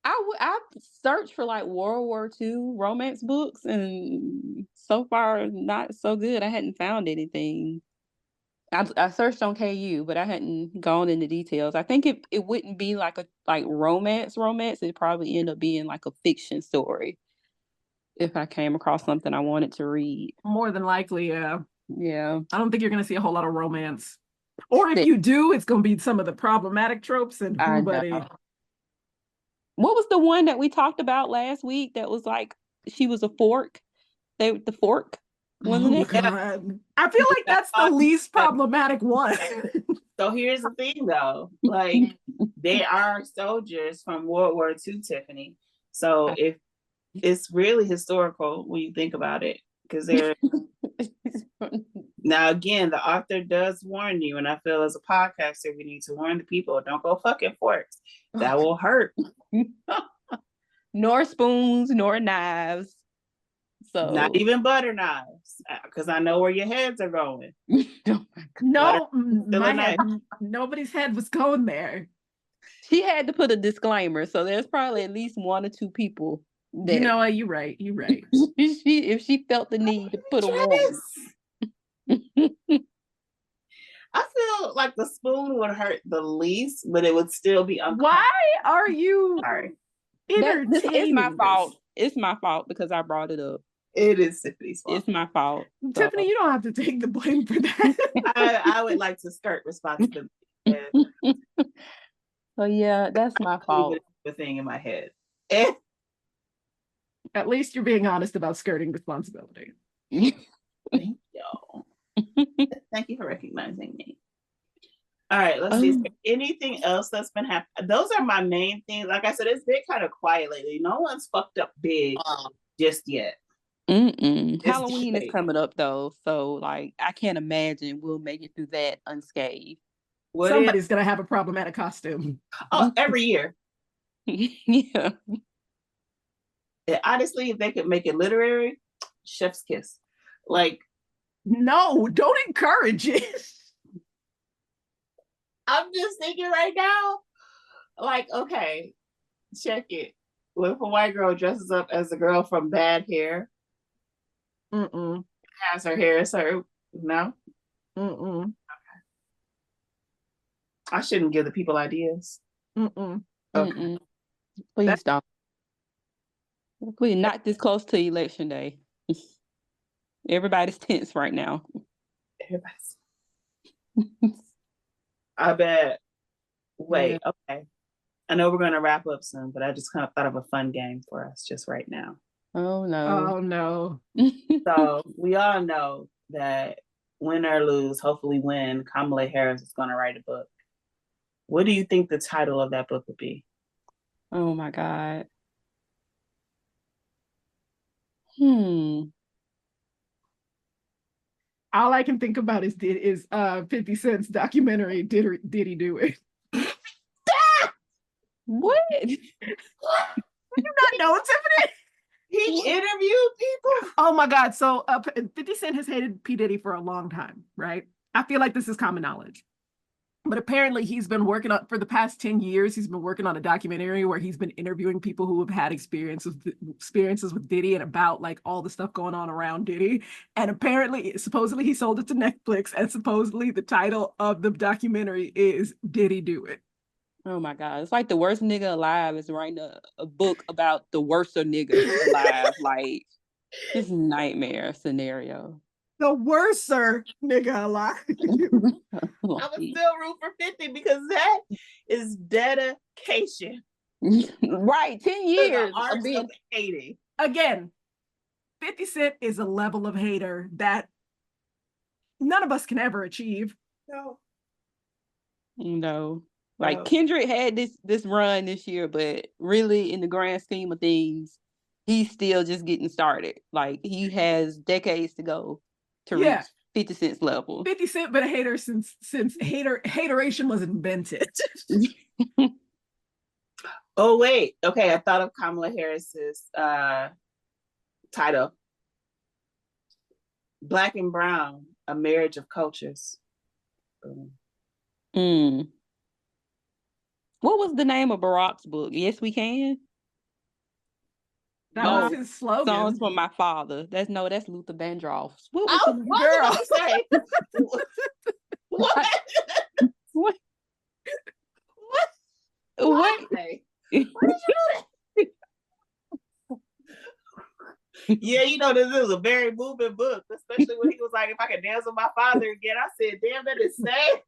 C: I've searched for like World War II romance books, and so far not so good. I hadn't found anything. I searched on KU, but I hadn't gone into details. I think it wouldn't be like romance. It'd probably end up being like a fiction story if I came across something I wanted to read.
B: More than likely, yeah.
C: Yeah.
B: I don't think you're going to see a whole lot of romance. Or if you do, it's going to be some of the problematic tropes and nobody.
C: What was the one that we talked about last week that was like, she was a fork? The fork? Wasn't it?
B: God. I feel like that's the least problematic one.
A: So here's the thing though. Like, they are soldiers from World War II, Tiffany. So if it's really historical when you think about it, because they're Now, again, the author does warn you, and I feel as a podcaster, we need to warn the people, don't go fucking forks. That will hurt.
C: Nor spoons, nor knives. So
A: not even butter knives, because I know where your heads are going.
B: No, my head, nobody's head was going there.
C: She had to put a disclaimer, so there's probably at least one or two people that,
B: you know what, you're right.
C: if she felt the need to put a warning.
A: I feel like the spoon would hurt the least, but it would still be uncomfortable.
B: Why are you
C: It's my fault. It's my fault because I brought it up.
A: It is Tiffany's fault.
C: It's my fault.
B: Tiffany,
C: so.
B: You don't have to take the blame for that.
A: I would like to skirt responsibility.
C: So yeah, that's my fault.
A: The thing in my head.
B: At least you're being honest about skirting responsibility.
A: Thank you. Thank you for recognizing me. All right, let's see. Is there anything else that's been happening? Those are my main things. Like I said, it's been kind of quiet lately. No one's fucked up big just yet.
C: Halloween is coming up though, so like I can't imagine we'll make it through that unscathed.
B: Somebody's gonna have a problematic costume.
A: Oh, every year.
C: Yeah.
A: Honestly, if they could make it literary, chef's kiss. Like,
B: no, don't encourage it.
A: I'm just thinking right now, like, okay, check it. What if a white girl dresses up as a girl from Bad Hair? Has her hair served? No? Okay. I shouldn't give the people ideas. Okay.
C: Please stop. We're not this close to election day. Everybody's tense right now.
A: Everybody's. I bet. Wait, okay. I know we're going to wrap up soon, but I just kind of thought of a fun game for us just right now.
C: Oh, no.
A: So we all know that win or lose, hopefully win, Kamala Harris is going to write a book. What do you think the title of that book would be?
C: Oh, my God.
B: All I can think about is 50 Cent's documentary, Did He Do It?
C: What?
B: You not know, Tiffany?
A: He interviewed people?
B: Oh my God. So 50 Cent has hated P. Diddy for a long time, right? I feel like this is common knowledge. But apparently he's been working on, for the past 10 years, he's been working on a documentary where he's been interviewing people who have had experiences with Diddy and about like all the stuff going on around Diddy. And apparently, supposedly he sold it to Netflix, and supposedly the title of the documentary is Did He Do It?
C: Oh my God. It's like the worst nigga alive is writing a book about the worst niggas alive. Like, this nightmare scenario.
B: The worser nigga alive.
A: I would still root for 50 because that is dedication.
C: Right, 10 years
A: of being hating.
B: Again, 50 Cent is a level of hater that none of us can ever achieve.
C: No. Like Kendrick had this run this year, but really in the grand scheme of things, he's still just getting started. Like he has decades to go to reach 50 Cent's level.
B: 50 Cent been a hater since hateration was invented.
A: Oh wait, okay. I thought of Kamala Harris's title: Black and Brown: A Marriage of Cultures.
C: What was the name of Barack's book? Yes, We Can.
B: That was his slogan.
C: Songs from My Father. That's Luther Vandross. What was
A: the girl? What?
C: What?
A: What did you do? Yeah, you know, this is a very moving book, especially when he was like, if I could dance with my father again. I said, damn, that is sad.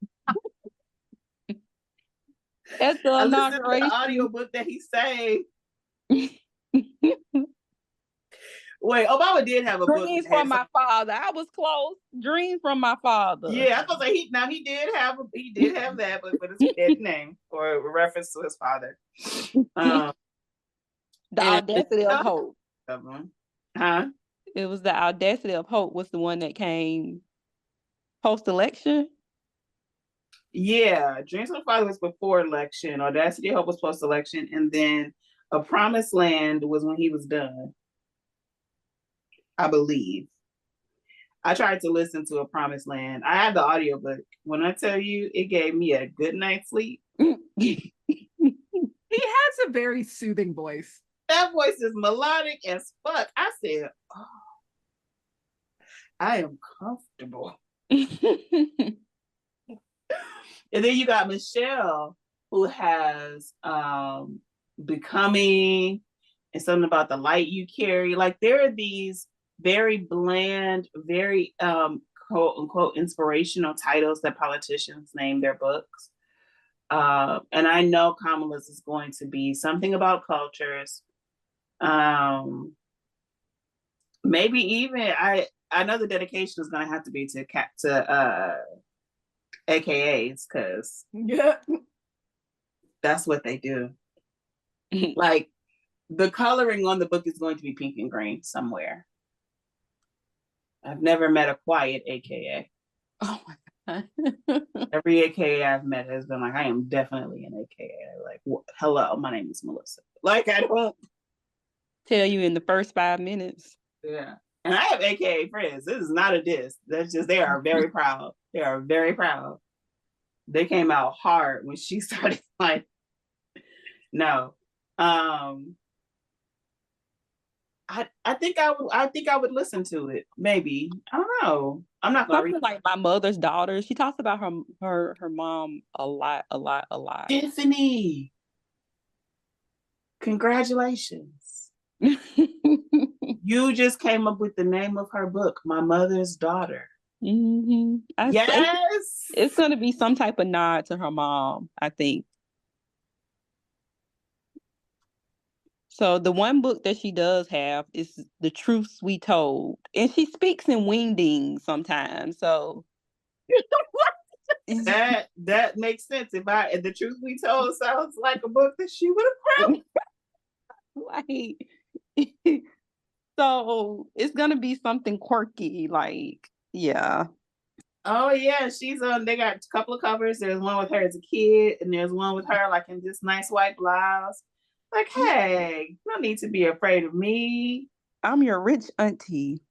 C: That's the inauguration.
A: The audiobook that he sang. Wait, Obama did have a book.
C: Dreams from My Father. I was close. Dreams from My Father.
A: Yeah, I was like, he did have that, but it's a dead name or a reference to his father.
C: The audacity of hope.
A: Huh?
C: It was The Audacity of Hope was the one that came post-election.
A: Yeah, Dreams of the Father was before election. Audacity of Hope was post-election, and then A Promised Land was when he was done, I believe. I tried to listen to A Promised Land. I had the audiobook. When I tell you, it gave me a good night's sleep.
B: He has a very soothing voice.
A: That voice is melodic as fuck. I said, oh, I am comfortable. And then you got Michelle, who has Becoming and something about the light you carry. Like, there are these very bland, very quote unquote inspirational titles that politicians name their books. And I know Kamala's is going to be something about cultures. Maybe even I know the dedication is going to have to be to AKAs, because
B: Yeah.
A: that's what they do. Like, the coloring on the book is going to be pink and green somewhere. I've never met a quiet AKA.
C: Oh my God.
A: Every AKA I've met has been like, I am definitely an AKA. Like, hello, my name is Melissa. Like, I don't
C: tell you in the first 5 minutes.
A: Yeah. And I have AKA friends. This is not a diss. That's just, they are very proud. They are very proud. They came out hard when she started, like, no. I think I would listen to it. Maybe. I don't know. I'm not gonna read.
C: Like My Mother's Daughter. She talks about her mom a lot.
A: Tiffany, congratulations. You just came up with the name of her book, My Mother's Daughter.
C: Mm-hmm.
A: Yes.
C: It's going to be some type of nod to her mom, I think. So the one book that she does have is The Truths We Told. And she speaks in wingdings sometimes. So
A: that makes sense. If The Truth We Told sounds like a book that she would have wrote.
C: Like, so it's gonna be something quirky, like, yeah.
A: Oh yeah, she's on. They got a couple of covers. There's one with her as a kid, and there's one with her like in this nice white blouse. Like, hey, no need to be afraid of me.
C: I'm your rich auntie.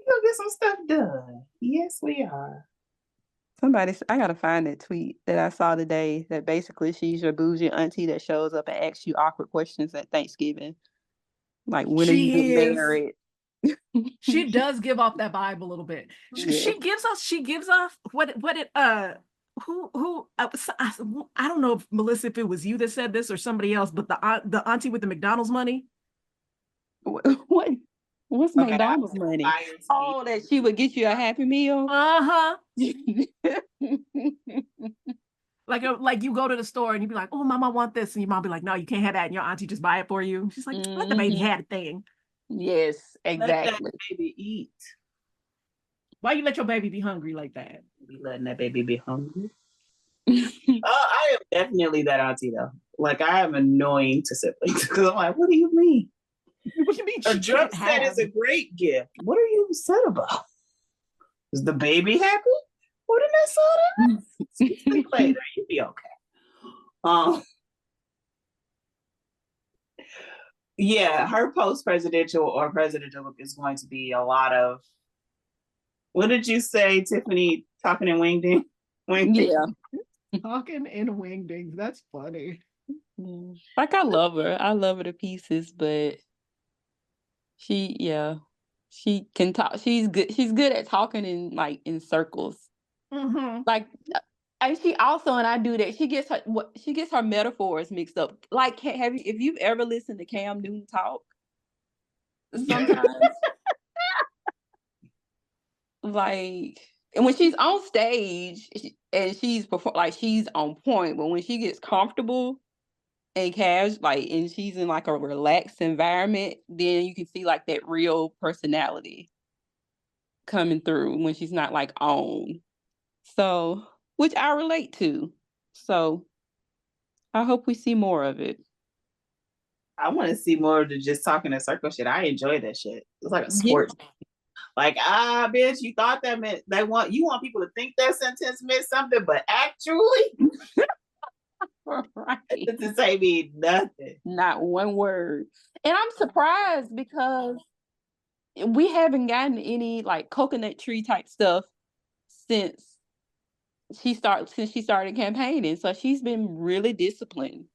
A: We'll get some stuff done. Yes, we are.
C: I gotta find that tweet that I saw today that basically she's your bougie auntie that shows up and asks you awkward questions at Thanksgiving. Like, when are you getting married?
B: She does give off that vibe a little bit. She gives off I don't know if Melissa, if it was you that said this or somebody else, but the auntie with the McDonald's money.
C: What's McDonald's money? Oh, that she would get you a Happy Meal.
B: Like you go to the store and you be like, oh, mama, I want this, and your mom be like, no, you can't have that, and your auntie just buy it for you. She's like, let the baby have a thing.
C: Yes, exactly.
A: Let that baby eat.
B: Why you let your baby be hungry like that?
A: Be letting that baby be hungry. I am definitely that auntie though. Like, I am annoying to siblings because I'm like, what do you mean?
B: What do you mean?
A: A drum set is a great gift. What are you upset about? Is the baby happy? Well, then that's all that. Speak later. You'll be okay. Yeah, her post-presidential or presidential book is going to be a lot of, what did you say, Tiffany? Talking in wingdings?
C: Yeah.
B: Talking in wingdings. That's funny.
C: Like, I love her. I love her to pieces, but she can talk. She's good at talking in circles. Like, and she also, and I do that, she gets her metaphors mixed up. Like, if you've ever listened to Cam Newton talk, sometimes like, and when she's on stage and she's on point, but when she gets comfortable and and she's in like a relaxed environment, then you can see like that real personality coming through when she's not like on. So, which I relate to. So I hope we see more of it.
A: I want to see more of the just talking in circle shit. I enjoy that shit. It's like a
C: Yeah.
A: sport. Like, bitch, you thought that meant you want people to think that sentence meant something, but actually,
C: Right.
A: it doesn't say me nothing.
C: Not one word. And I'm surprised because we haven't gotten any like coconut tree type stuff since she started campaigning. So she's been really disciplined.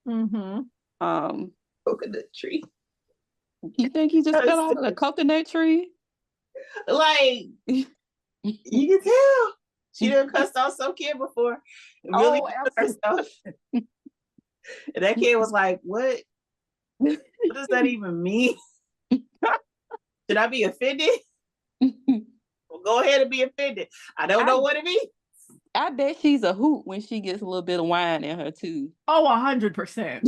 B: Mm-hmm.
A: Coconut tree.
C: You think he just fell out of the coconut tree?
A: Like, you can tell. She done cussed out some kid before. Really herself. And that kid was like, what? What does that even mean? Should I be offended? Well, go ahead and be offended. I don't know what it means.
C: I bet she's a hoot when she gets a little bit of wine in her too.
B: Oh, 100%.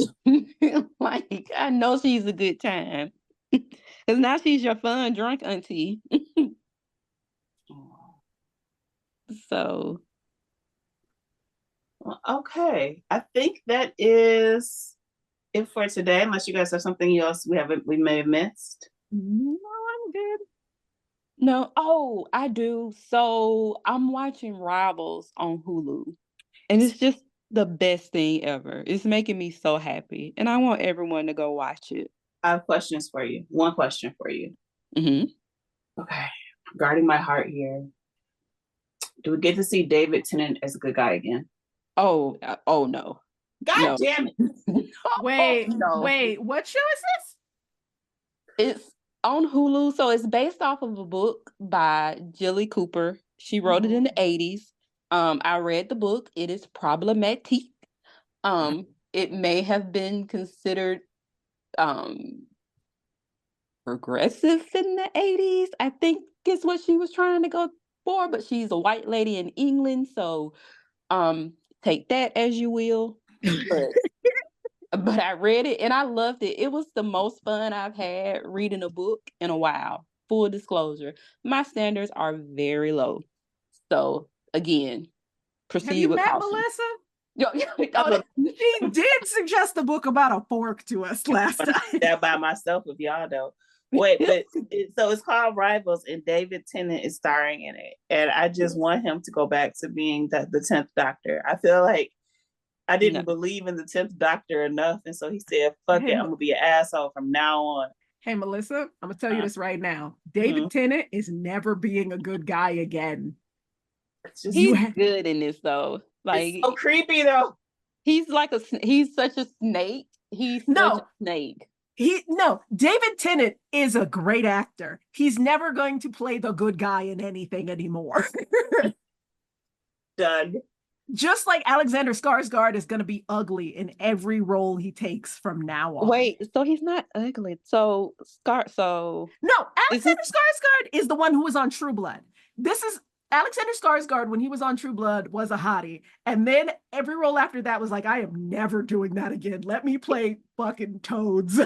C: Like, I know she's a good time. Because now she's your fun drunk auntie. So.
A: Okay. I think that is it for today, unless you guys have something else we may have missed.
B: No, I'm good.
C: No. Oh, I do. So I'm watching Rivals on Hulu. And it's just the best thing ever. It's making me so happy. And I want everyone to go watch it.
A: I have questions for you. One question for you.
C: Mm-hmm.
A: Okay. Guarding my heart here. Do we get to see David Tennant as a good guy again?
C: Oh no.
A: God damn it.
B: Wait, what show is
C: this? It's on Hulu. So it's based off of a book by Jilly Cooper. She wrote it in the 80s. I read the book. It is problematic. It may have been considered progressive in the 80s. I think is what she was trying to go for, but she's a white lady in England, so take that as you will. But I read it and I loved it. It was the most fun I've had reading a book in a while. Full disclosure, my standards are very low. So again, proceed
B: Have you
C: with
B: met
C: caution.
B: Melissa? She did suggest a book about a fork to us last time.
A: That by myself, if y'all know. Wait, but so it's called Rivals, and David Tennant is starring in it, and I just want him to go back to being the 10th Doctor. I feel like I didn't believe in the 10th Doctor enough, and so he said, "Fuck it, I'm gonna be an asshole from now on."
B: Hey, Melissa, I'm gonna tell you this right now. David Tennant is never being a good guy again.
C: He's good in this though. Like,
A: it's so creepy though.
C: He's such a snake. He's such a snake.
B: David Tennant is a great actor. He's never going to play the good guy in anything anymore.
A: Done.
B: Just like Alexander Skarsgård is going to be ugly in every role he takes from now on.
C: Wait, so he's not ugly. No,
B: Alexander Skarsgård is the one who was on True Blood. This is Alexander Skarsgård, when he was on True Blood, was a hottie. And then every role after that was like, I am never doing that again. Let me play fucking toads.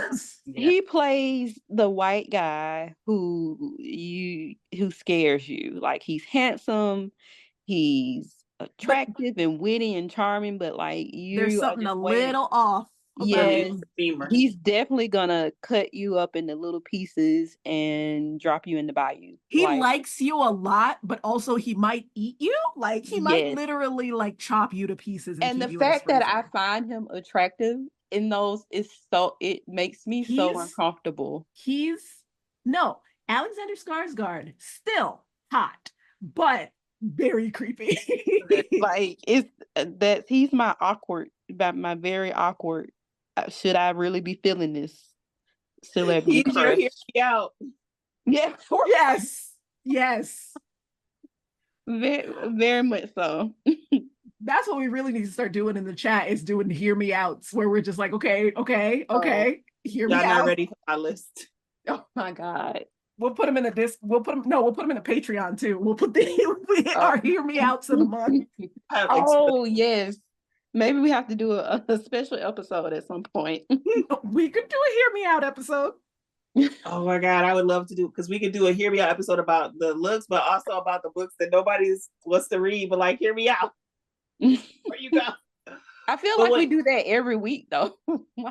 C: He plays the white guy who scares you. Like, he's handsome, he's attractive and witty and charming, but like
B: there's something a little off.
C: Yeah, he's definitely gonna cut you up into little pieces and drop you in the bayou.
B: He likes you a lot, but also he might eat you. Like, he might literally like chop you to pieces. And
C: the fact that I find him attractive in those it makes me so uncomfortable.
B: Alexander Skarsgård still hot, but very creepy.
C: Like, he's my very awkward. Should I really be feeling this celebrity crush?
A: Hear me out.
C: Yeah.
B: Yes.
C: Very, very much so.
B: That's what we really need to start doing in the chat, is doing hear me outs, where we're just like, okay, hear me out.
A: Y'all not ready for my list.
C: Oh my God.
B: We'll put them in the disc. We'll put them in the Patreon too. We'll put our hear me outs of the month.
C: Oh yes. Maybe we have to do a special episode at some point.
B: We could do a hear me out episode.
A: Oh my God, I would love to do, because we could do a hear me out episode about the looks, but also about the books that nobody wants to read, but like, hear me out. Where you go?
C: I feel
A: But
C: like we
A: wait.
C: do that every week, though.
B: I feel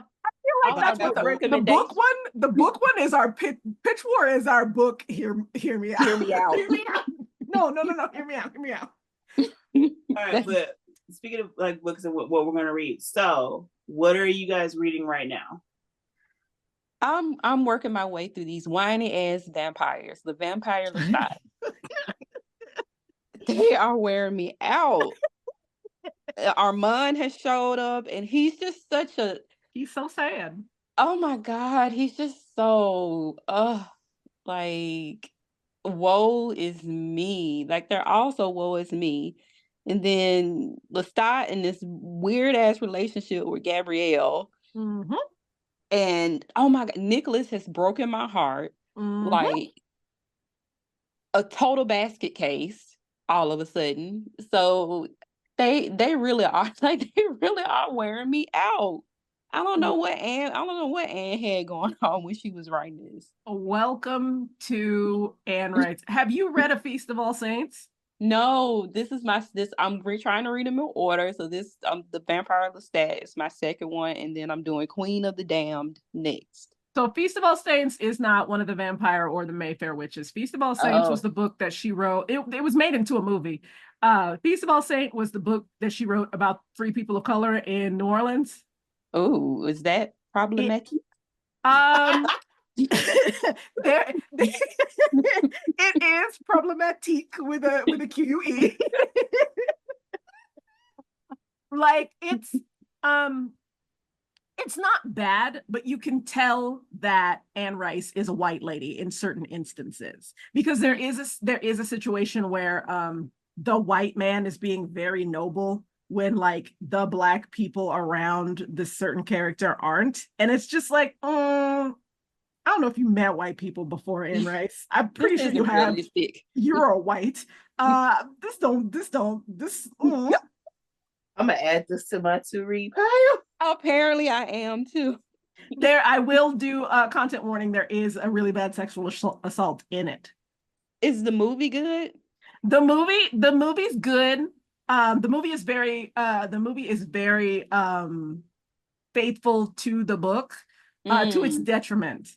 B: like
C: All
B: that's
C: our
B: what the
C: recommendations.
B: book one. The book one is our pitch war is our book. Hear me out.
C: Hear me out.
B: Hear me out. No. Hear me out. Hear me out.
A: All right, but speaking of like books and what we're gonna read, so what are you guys reading right now?
C: I'm working my way through these whiny ass vampires. The Vampire Lestat. They are wearing me out. Armand has showed up, and he's just such a.
B: He's so sad.
C: Oh my God, he's just so. Like, woe is me. Like, they're also woe is me. And then Lestat in this weird ass relationship with Gabrielle.
B: Mm-hmm.
C: And oh my God, Nicholas has broken my heart.
B: Mm-hmm.
C: Like a total basket case all of a sudden. So they really are like they really are wearing me out. I don't know what Anne had going on when she was writing this.
B: Welcome to Anne Rice. Have you read A Feast of All Saints?
C: No, I'm trying to read them in order. So this the Vampire Lestat is my second one, and then I'm doing Queen of the Damned next.
B: So Feast of All Saints is not one of the Vampire or the Mayfair Witches. Feast of All Saints was the book that she wrote. It was made into a movie. Feast of All Saints was the book that she wrote about 3 people of color in New Orleans.
C: Oh, is that problematic?
B: It is problematic with a QUE. Like it's not bad, but you can tell that Anne Rice is a white lady in certain instances, because there is a situation where the white man is being very noble when like the black people around this certain character aren't, and it's just like I don't know if you met white people before, Anne Rice. I'm pretty sure you have. Realistic. You're a white. This.
A: I'm gonna add this to my to read pile.
C: Apparently, I am too.
B: I will do a content warning. There is a really bad sexual assault in it.
C: Is the movie good?
B: The movie's good. The movie is very faithful to the book, to its detriment.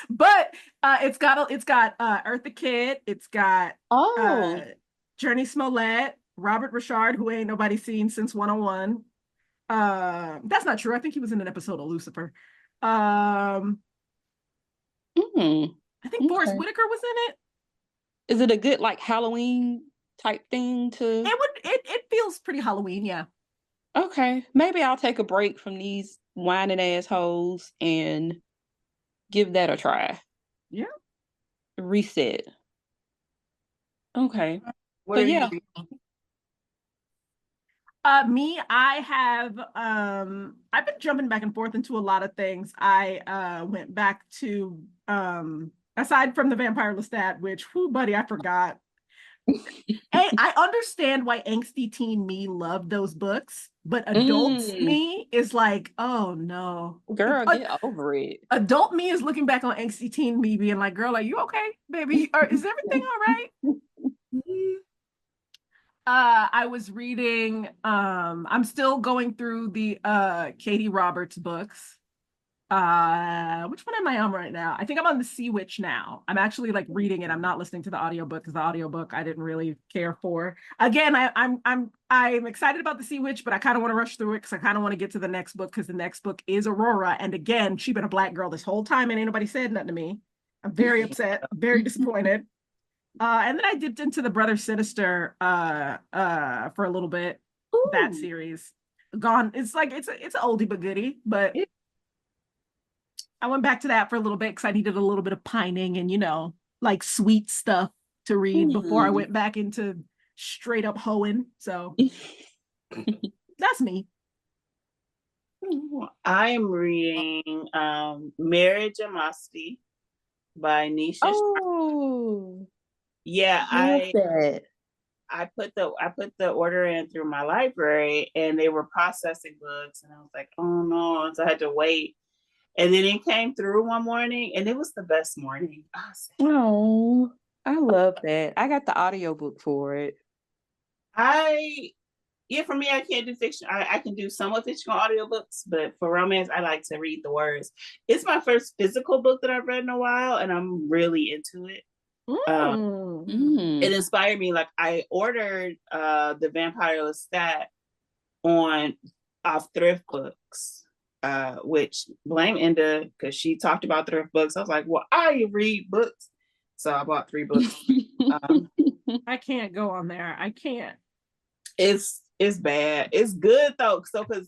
B: But it's got Eartha Kitt. It's got Journey Smollett, Robert Richard, who ain't nobody seen since 101. That's not true. I think he was in an episode of Lucifer. I think Forrest Whitaker was in it.
C: Is it a good like Halloween type thing to?
B: It feels pretty Halloween, yeah.
C: Okay, maybe I'll take a break from these whining assholes and give that a try.
B: Yeah.
C: Reset. Okay.
A: What are you
C: reading?
B: I have I've been jumping back and forth into a lot of things. I went back to aside from the Vampire Lestat, which buddy, I forgot. I understand why angsty teen me loved those books, but adult me is like, oh no.
C: Girl, get over it.
B: Adult me is looking back on angsty teen me being like, girl, are you okay, baby? Or is everything all right? I was reading, I'm still going through the Katie Roberts books. Which one am I on right now? I think I'm on the Sea Witch now. I'm actually like reading it. I'm not listening to the audiobook because the audiobook I didn't really care for. Again, I'm excited about the Sea Witch, but I kind of want to rush through it because I kind of want to get to the next book, because the next book is Aurora. And again, she's been a black girl this whole time and ain't nobody said nothing to me. I'm very upset, very disappointed. And then I dipped into the Brother Sinister for a little bit. Ooh. That series. Gone. It's like it's an oldie but goodie, but I went back to that for a little bit because I needed a little bit of pining and like sweet stuff to read before I went back into straight up hoeing. So that's me.
A: I'm reading Marriage and Musty by Nisha.
C: Oh.
A: Yeah, I put the order in through my library and they were processing books and I was like, oh no, so I had to wait. And then it came through one morning and it was the best morning.
C: Oh, I love that. I got the audiobook for it.
A: Yeah, for me, I can't do fiction. I can do some of fictional audiobooks, but for romance, I like to read the words. It's my first physical book that I've read in a while, and I'm really into it. It inspired me. Like I ordered The Vampire Lestat off Thrift Books, which blame Enda because she talked about thrift books. I was like, well, I read books. So I bought 3 books.
B: I can't go on there. I can't.
A: It's bad. It's good though. So because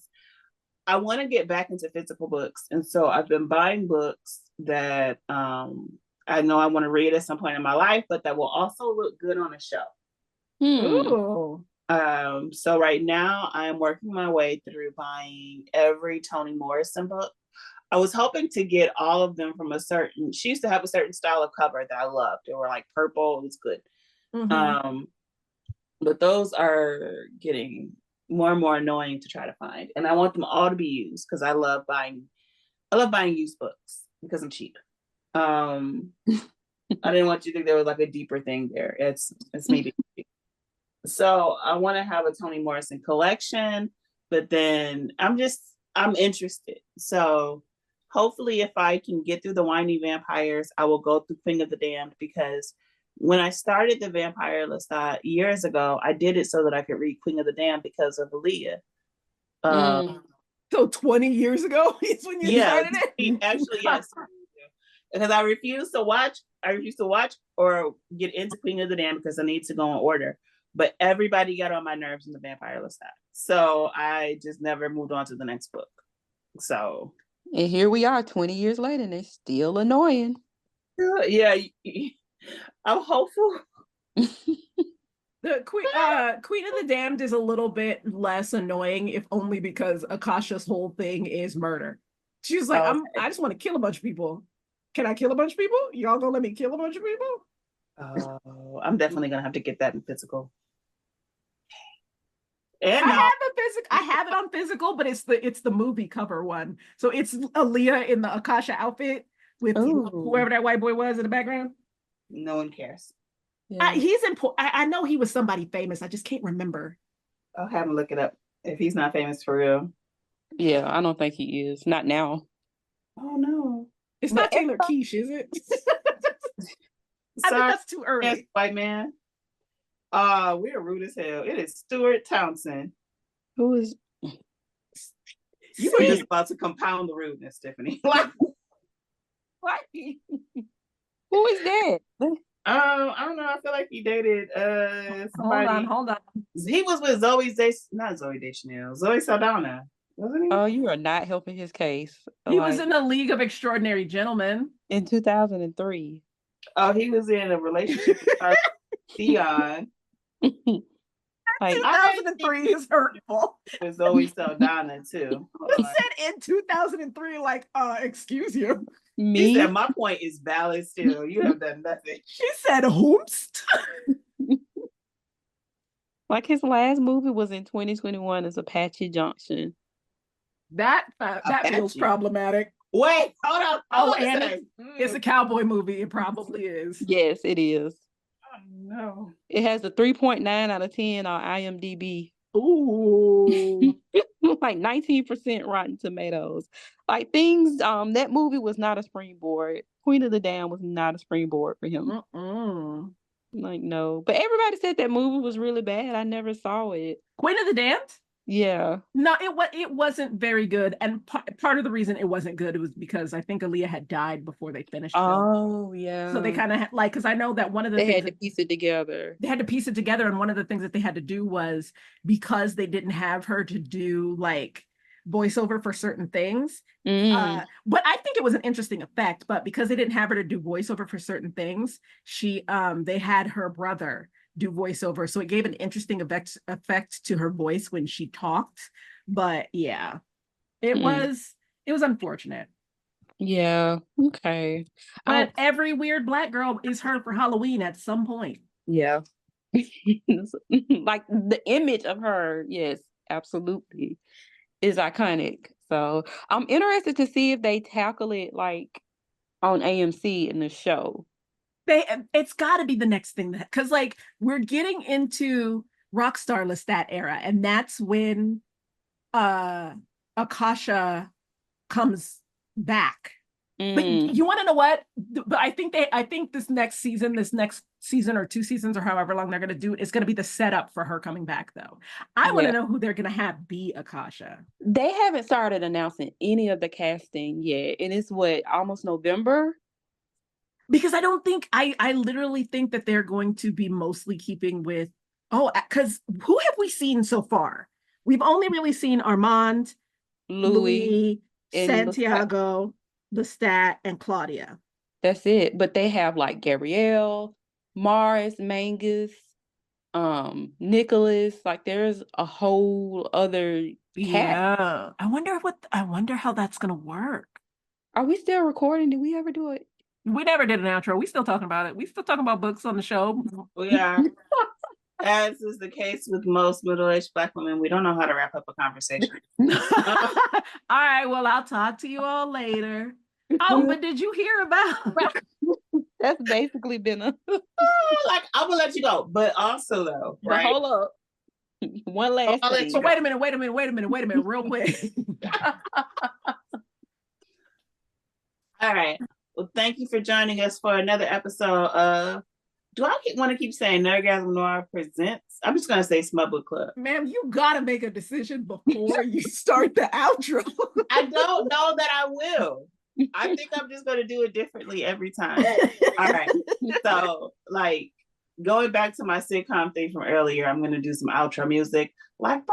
A: I want to get back into physical books. And so I've been buying books that I know I want to read at some point in my life, but that will also look good on a shelf.
B: Ooh.
A: So right now I'm working my way through buying every Toni Morrison book. I was hoping to get all of them from she used to have a certain style of cover that I loved. They were like purple. It was good. But those are getting more and more annoying to try to find. And I want them all to be used because I love buying used books because I'm cheap. I didn't want you to think there was like a deeper thing there. It's maybe. So I want to have a Toni Morrison collection, but then I'm interested. So hopefully if I can get through the Whiny Vampires, I will go through Queen of the Damned, because when I started the Vampire Lestat years ago, I did it so that I could read Queen of the Damned because of Aaliyah.
B: So 20 years ago is when you started it?
A: Actually, yes. Because I refuse to watch or get into Queen of the Damned because I need to go in order. But everybody got on my nerves in the Vampire Lestat. So I just never moved on to the next book. So.
C: And here we are 20 years later and they're still annoying.
A: Yeah. I'm hopeful.
B: The Queen of the Damned is a little bit less annoying, if only because Akasha's whole thing is murder. She's like, I just want to kill a bunch of people. Can I kill a bunch of people? Y'all gonna let me kill a bunch of people?
A: Oh, I'm definitely gonna have to get that in physical.
B: And I have it on physical, but it's the movie cover one. So it's Aaliyah in the Akasha outfit with whoever that white boy was in the background.
A: No one cares.
B: Yeah. He's important. I know he was somebody famous. I just can't remember.
A: I'll have him look it up if he's not famous for real.
C: Yeah, I don't think he is. Not now.
A: Oh no.
B: It's not Taylor Quiche, is it? I think that's too early.
A: Yes, white man. We're rude as hell. It is Stuart Townsend.
C: Who is?
A: You were just about to compound the rudeness, Tiffany. What?
C: Who is that?
A: I don't know. I feel like he dated somebody.
B: Hold on.
A: He was with not Zooey Deschanel, Zoe Saldana, wasn't he?
C: Oh, you are not helping his case.
B: He was in the League of Extraordinary Gentlemen
C: in 2003.
A: Oh, he was in a relationship with Theon.
B: 2003 is hurtful.
A: With Zoe Saldana too.
B: He said in 2003, like, excuse you.
C: Me?
A: He said, my point is valid still. You have done nothing.
B: She said, whomst?
C: Like his last movie was in 2021 as Apache Junction.
B: That feels problematic.
A: Wait, hold on.
B: And it's a cowboy movie. It probably is.
C: Yes, it is.
A: Oh, no.
C: It has a 3.9 out of 10 on IMDb.
B: Ooh.
C: Like 19% Rotten Tomatoes. Like things, that movie was not a springboard. Queen of the Damned was not a springboard for him. Like, no. But everybody said that movie was really bad. I never saw it.
B: Queen of the Damned?
C: Yeah.
B: No, it wasn't very good. And part of the reason it wasn't good was because I think Aaliyah had died before they finished it.
C: Oh, yeah.
B: So they kind of had, like, because I know that one of the
C: things...
B: They
C: had to piece it together.
B: They had to piece it together, and one of the things that they had to do was, because they didn't have her to do, like, voiceover for certain things. But I think it was an interesting effect, but because they didn't have her to do voiceover for certain things, they had her brother do voiceover, so it gave an interesting effect to her voice when she talked. But yeah, it was unfortunate.
C: Yeah, okay.
B: But every weird Black girl is her for Halloween at some point.
C: Yeah. Like the image of her, yes, absolutely, is iconic. So I'm interested to see if they tackle it like on AMC in the show.
B: It's got to be the next thing, because like we're getting into Rockstar Lestat era, and that's when Akasha comes back. But you want to know what? But I think this next season or 2 seasons or however long they're going to do, it's going to be the setup for her coming back, though. I want to know who they're going to have be Akasha.
C: They haven't started announcing any of the casting yet, and it's almost November.
B: Because I literally think that they're going to be mostly keeping with, because who have we seen so far? We've only really seen Armand, Louis, Santiago, Lestat, and Claudia.
C: That's it. But they have like Gabrielle, Mars, Mangus, Nicholas. Like there's a whole other cast.
B: Yeah. I wonder how that's gonna work.
C: Are we still recording? Did we ever do it?
B: We never did an outro. We still talking about it. We still talking about books on the show.
A: We are. As is the case with most middle-aged Black women, we don't know how to wrap up a conversation.
B: All right, well, I'll talk to you all later. Oh, but did you hear about?
C: That's basically been a
A: like I'm gonna let you go, but also though, right?
C: Hold up, one last thing.
B: So wait a minute, real quick.
A: All right. Well, thank you for joining us for another episode of. Do I want to keep saying Nerdgasm Noir presents? I'm just gonna say Smut Book Club.
B: Ma'am, you gotta make a decision before you start the outro.
A: I don't know that I will. I think I'm just gonna do it differently every time. All right. So, like, going back to my sitcom thing from earlier, I'm gonna do some outro music. Like,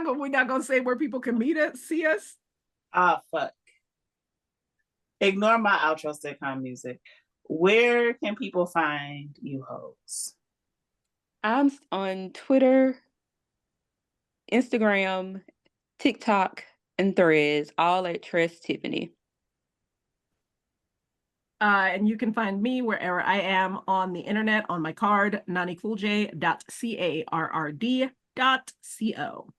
B: we're not gonna say where people can see us.
A: Ah, fuck. Ignore my outro sitcom music. Where can people find you hoes?
C: I'm on Twitter, Instagram, TikTok, and Threads, all at Tress Tiffany.
B: And you can find me wherever I am on the internet on my card, nanicoolj.carrd.co.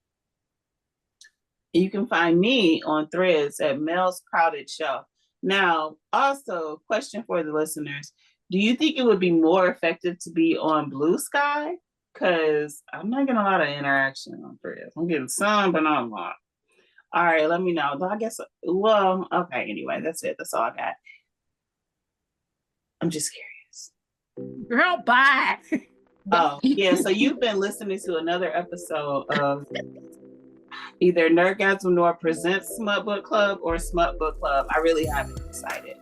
A: You can find me on Threads at Mel's Crowded Show. Now, also, question for the listeners. Do you think it would be more effective to be on Blue Sky? Because I'm not getting a lot of interaction on Threads. I'm getting some, but not a lot. All right, let me know. I guess, well, okay, anyway, that's it. That's all I got. I'm just curious.
B: Girl, bye.
A: Oh, yeah, so you've been listening to another episode of either Nerdgasm Noir presents Smut Book Club or Smut Book Club. I really haven't decided.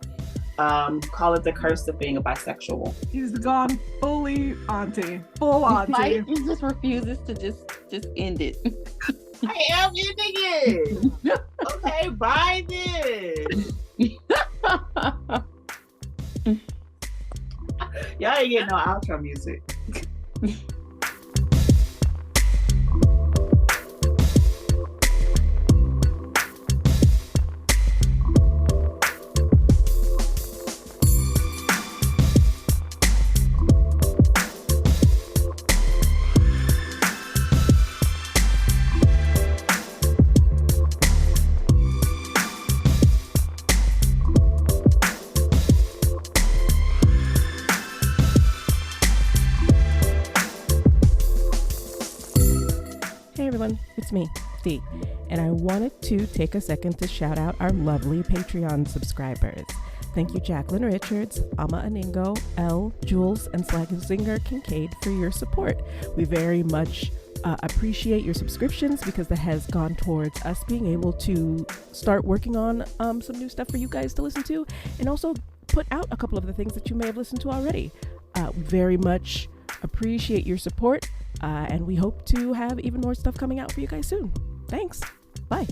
A: Call it the curse of being a bisexual.
B: He's gone fully Auntie. Full Auntie.
C: Like, he just refuses to just end it.
A: I am ending it. Okay, bye then. Y'all ain't getting no outro music.
D: It's me, Dee, and I wanted to take a second to shout out our lovely Patreon subscribers. Thank you, Jacqueline Richards, Ama Aningo, Elle, Jules, and Slagzinger Kincaid for your support. We very much appreciate your subscriptions because that has gone towards us being able to start working on some new stuff for you guys to listen to, and also put out a couple of the things that you may have listened to already. Very much appreciate your support. And we hope to have even more stuff coming out for you guys soon. Thanks. Bye.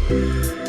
A: Bye.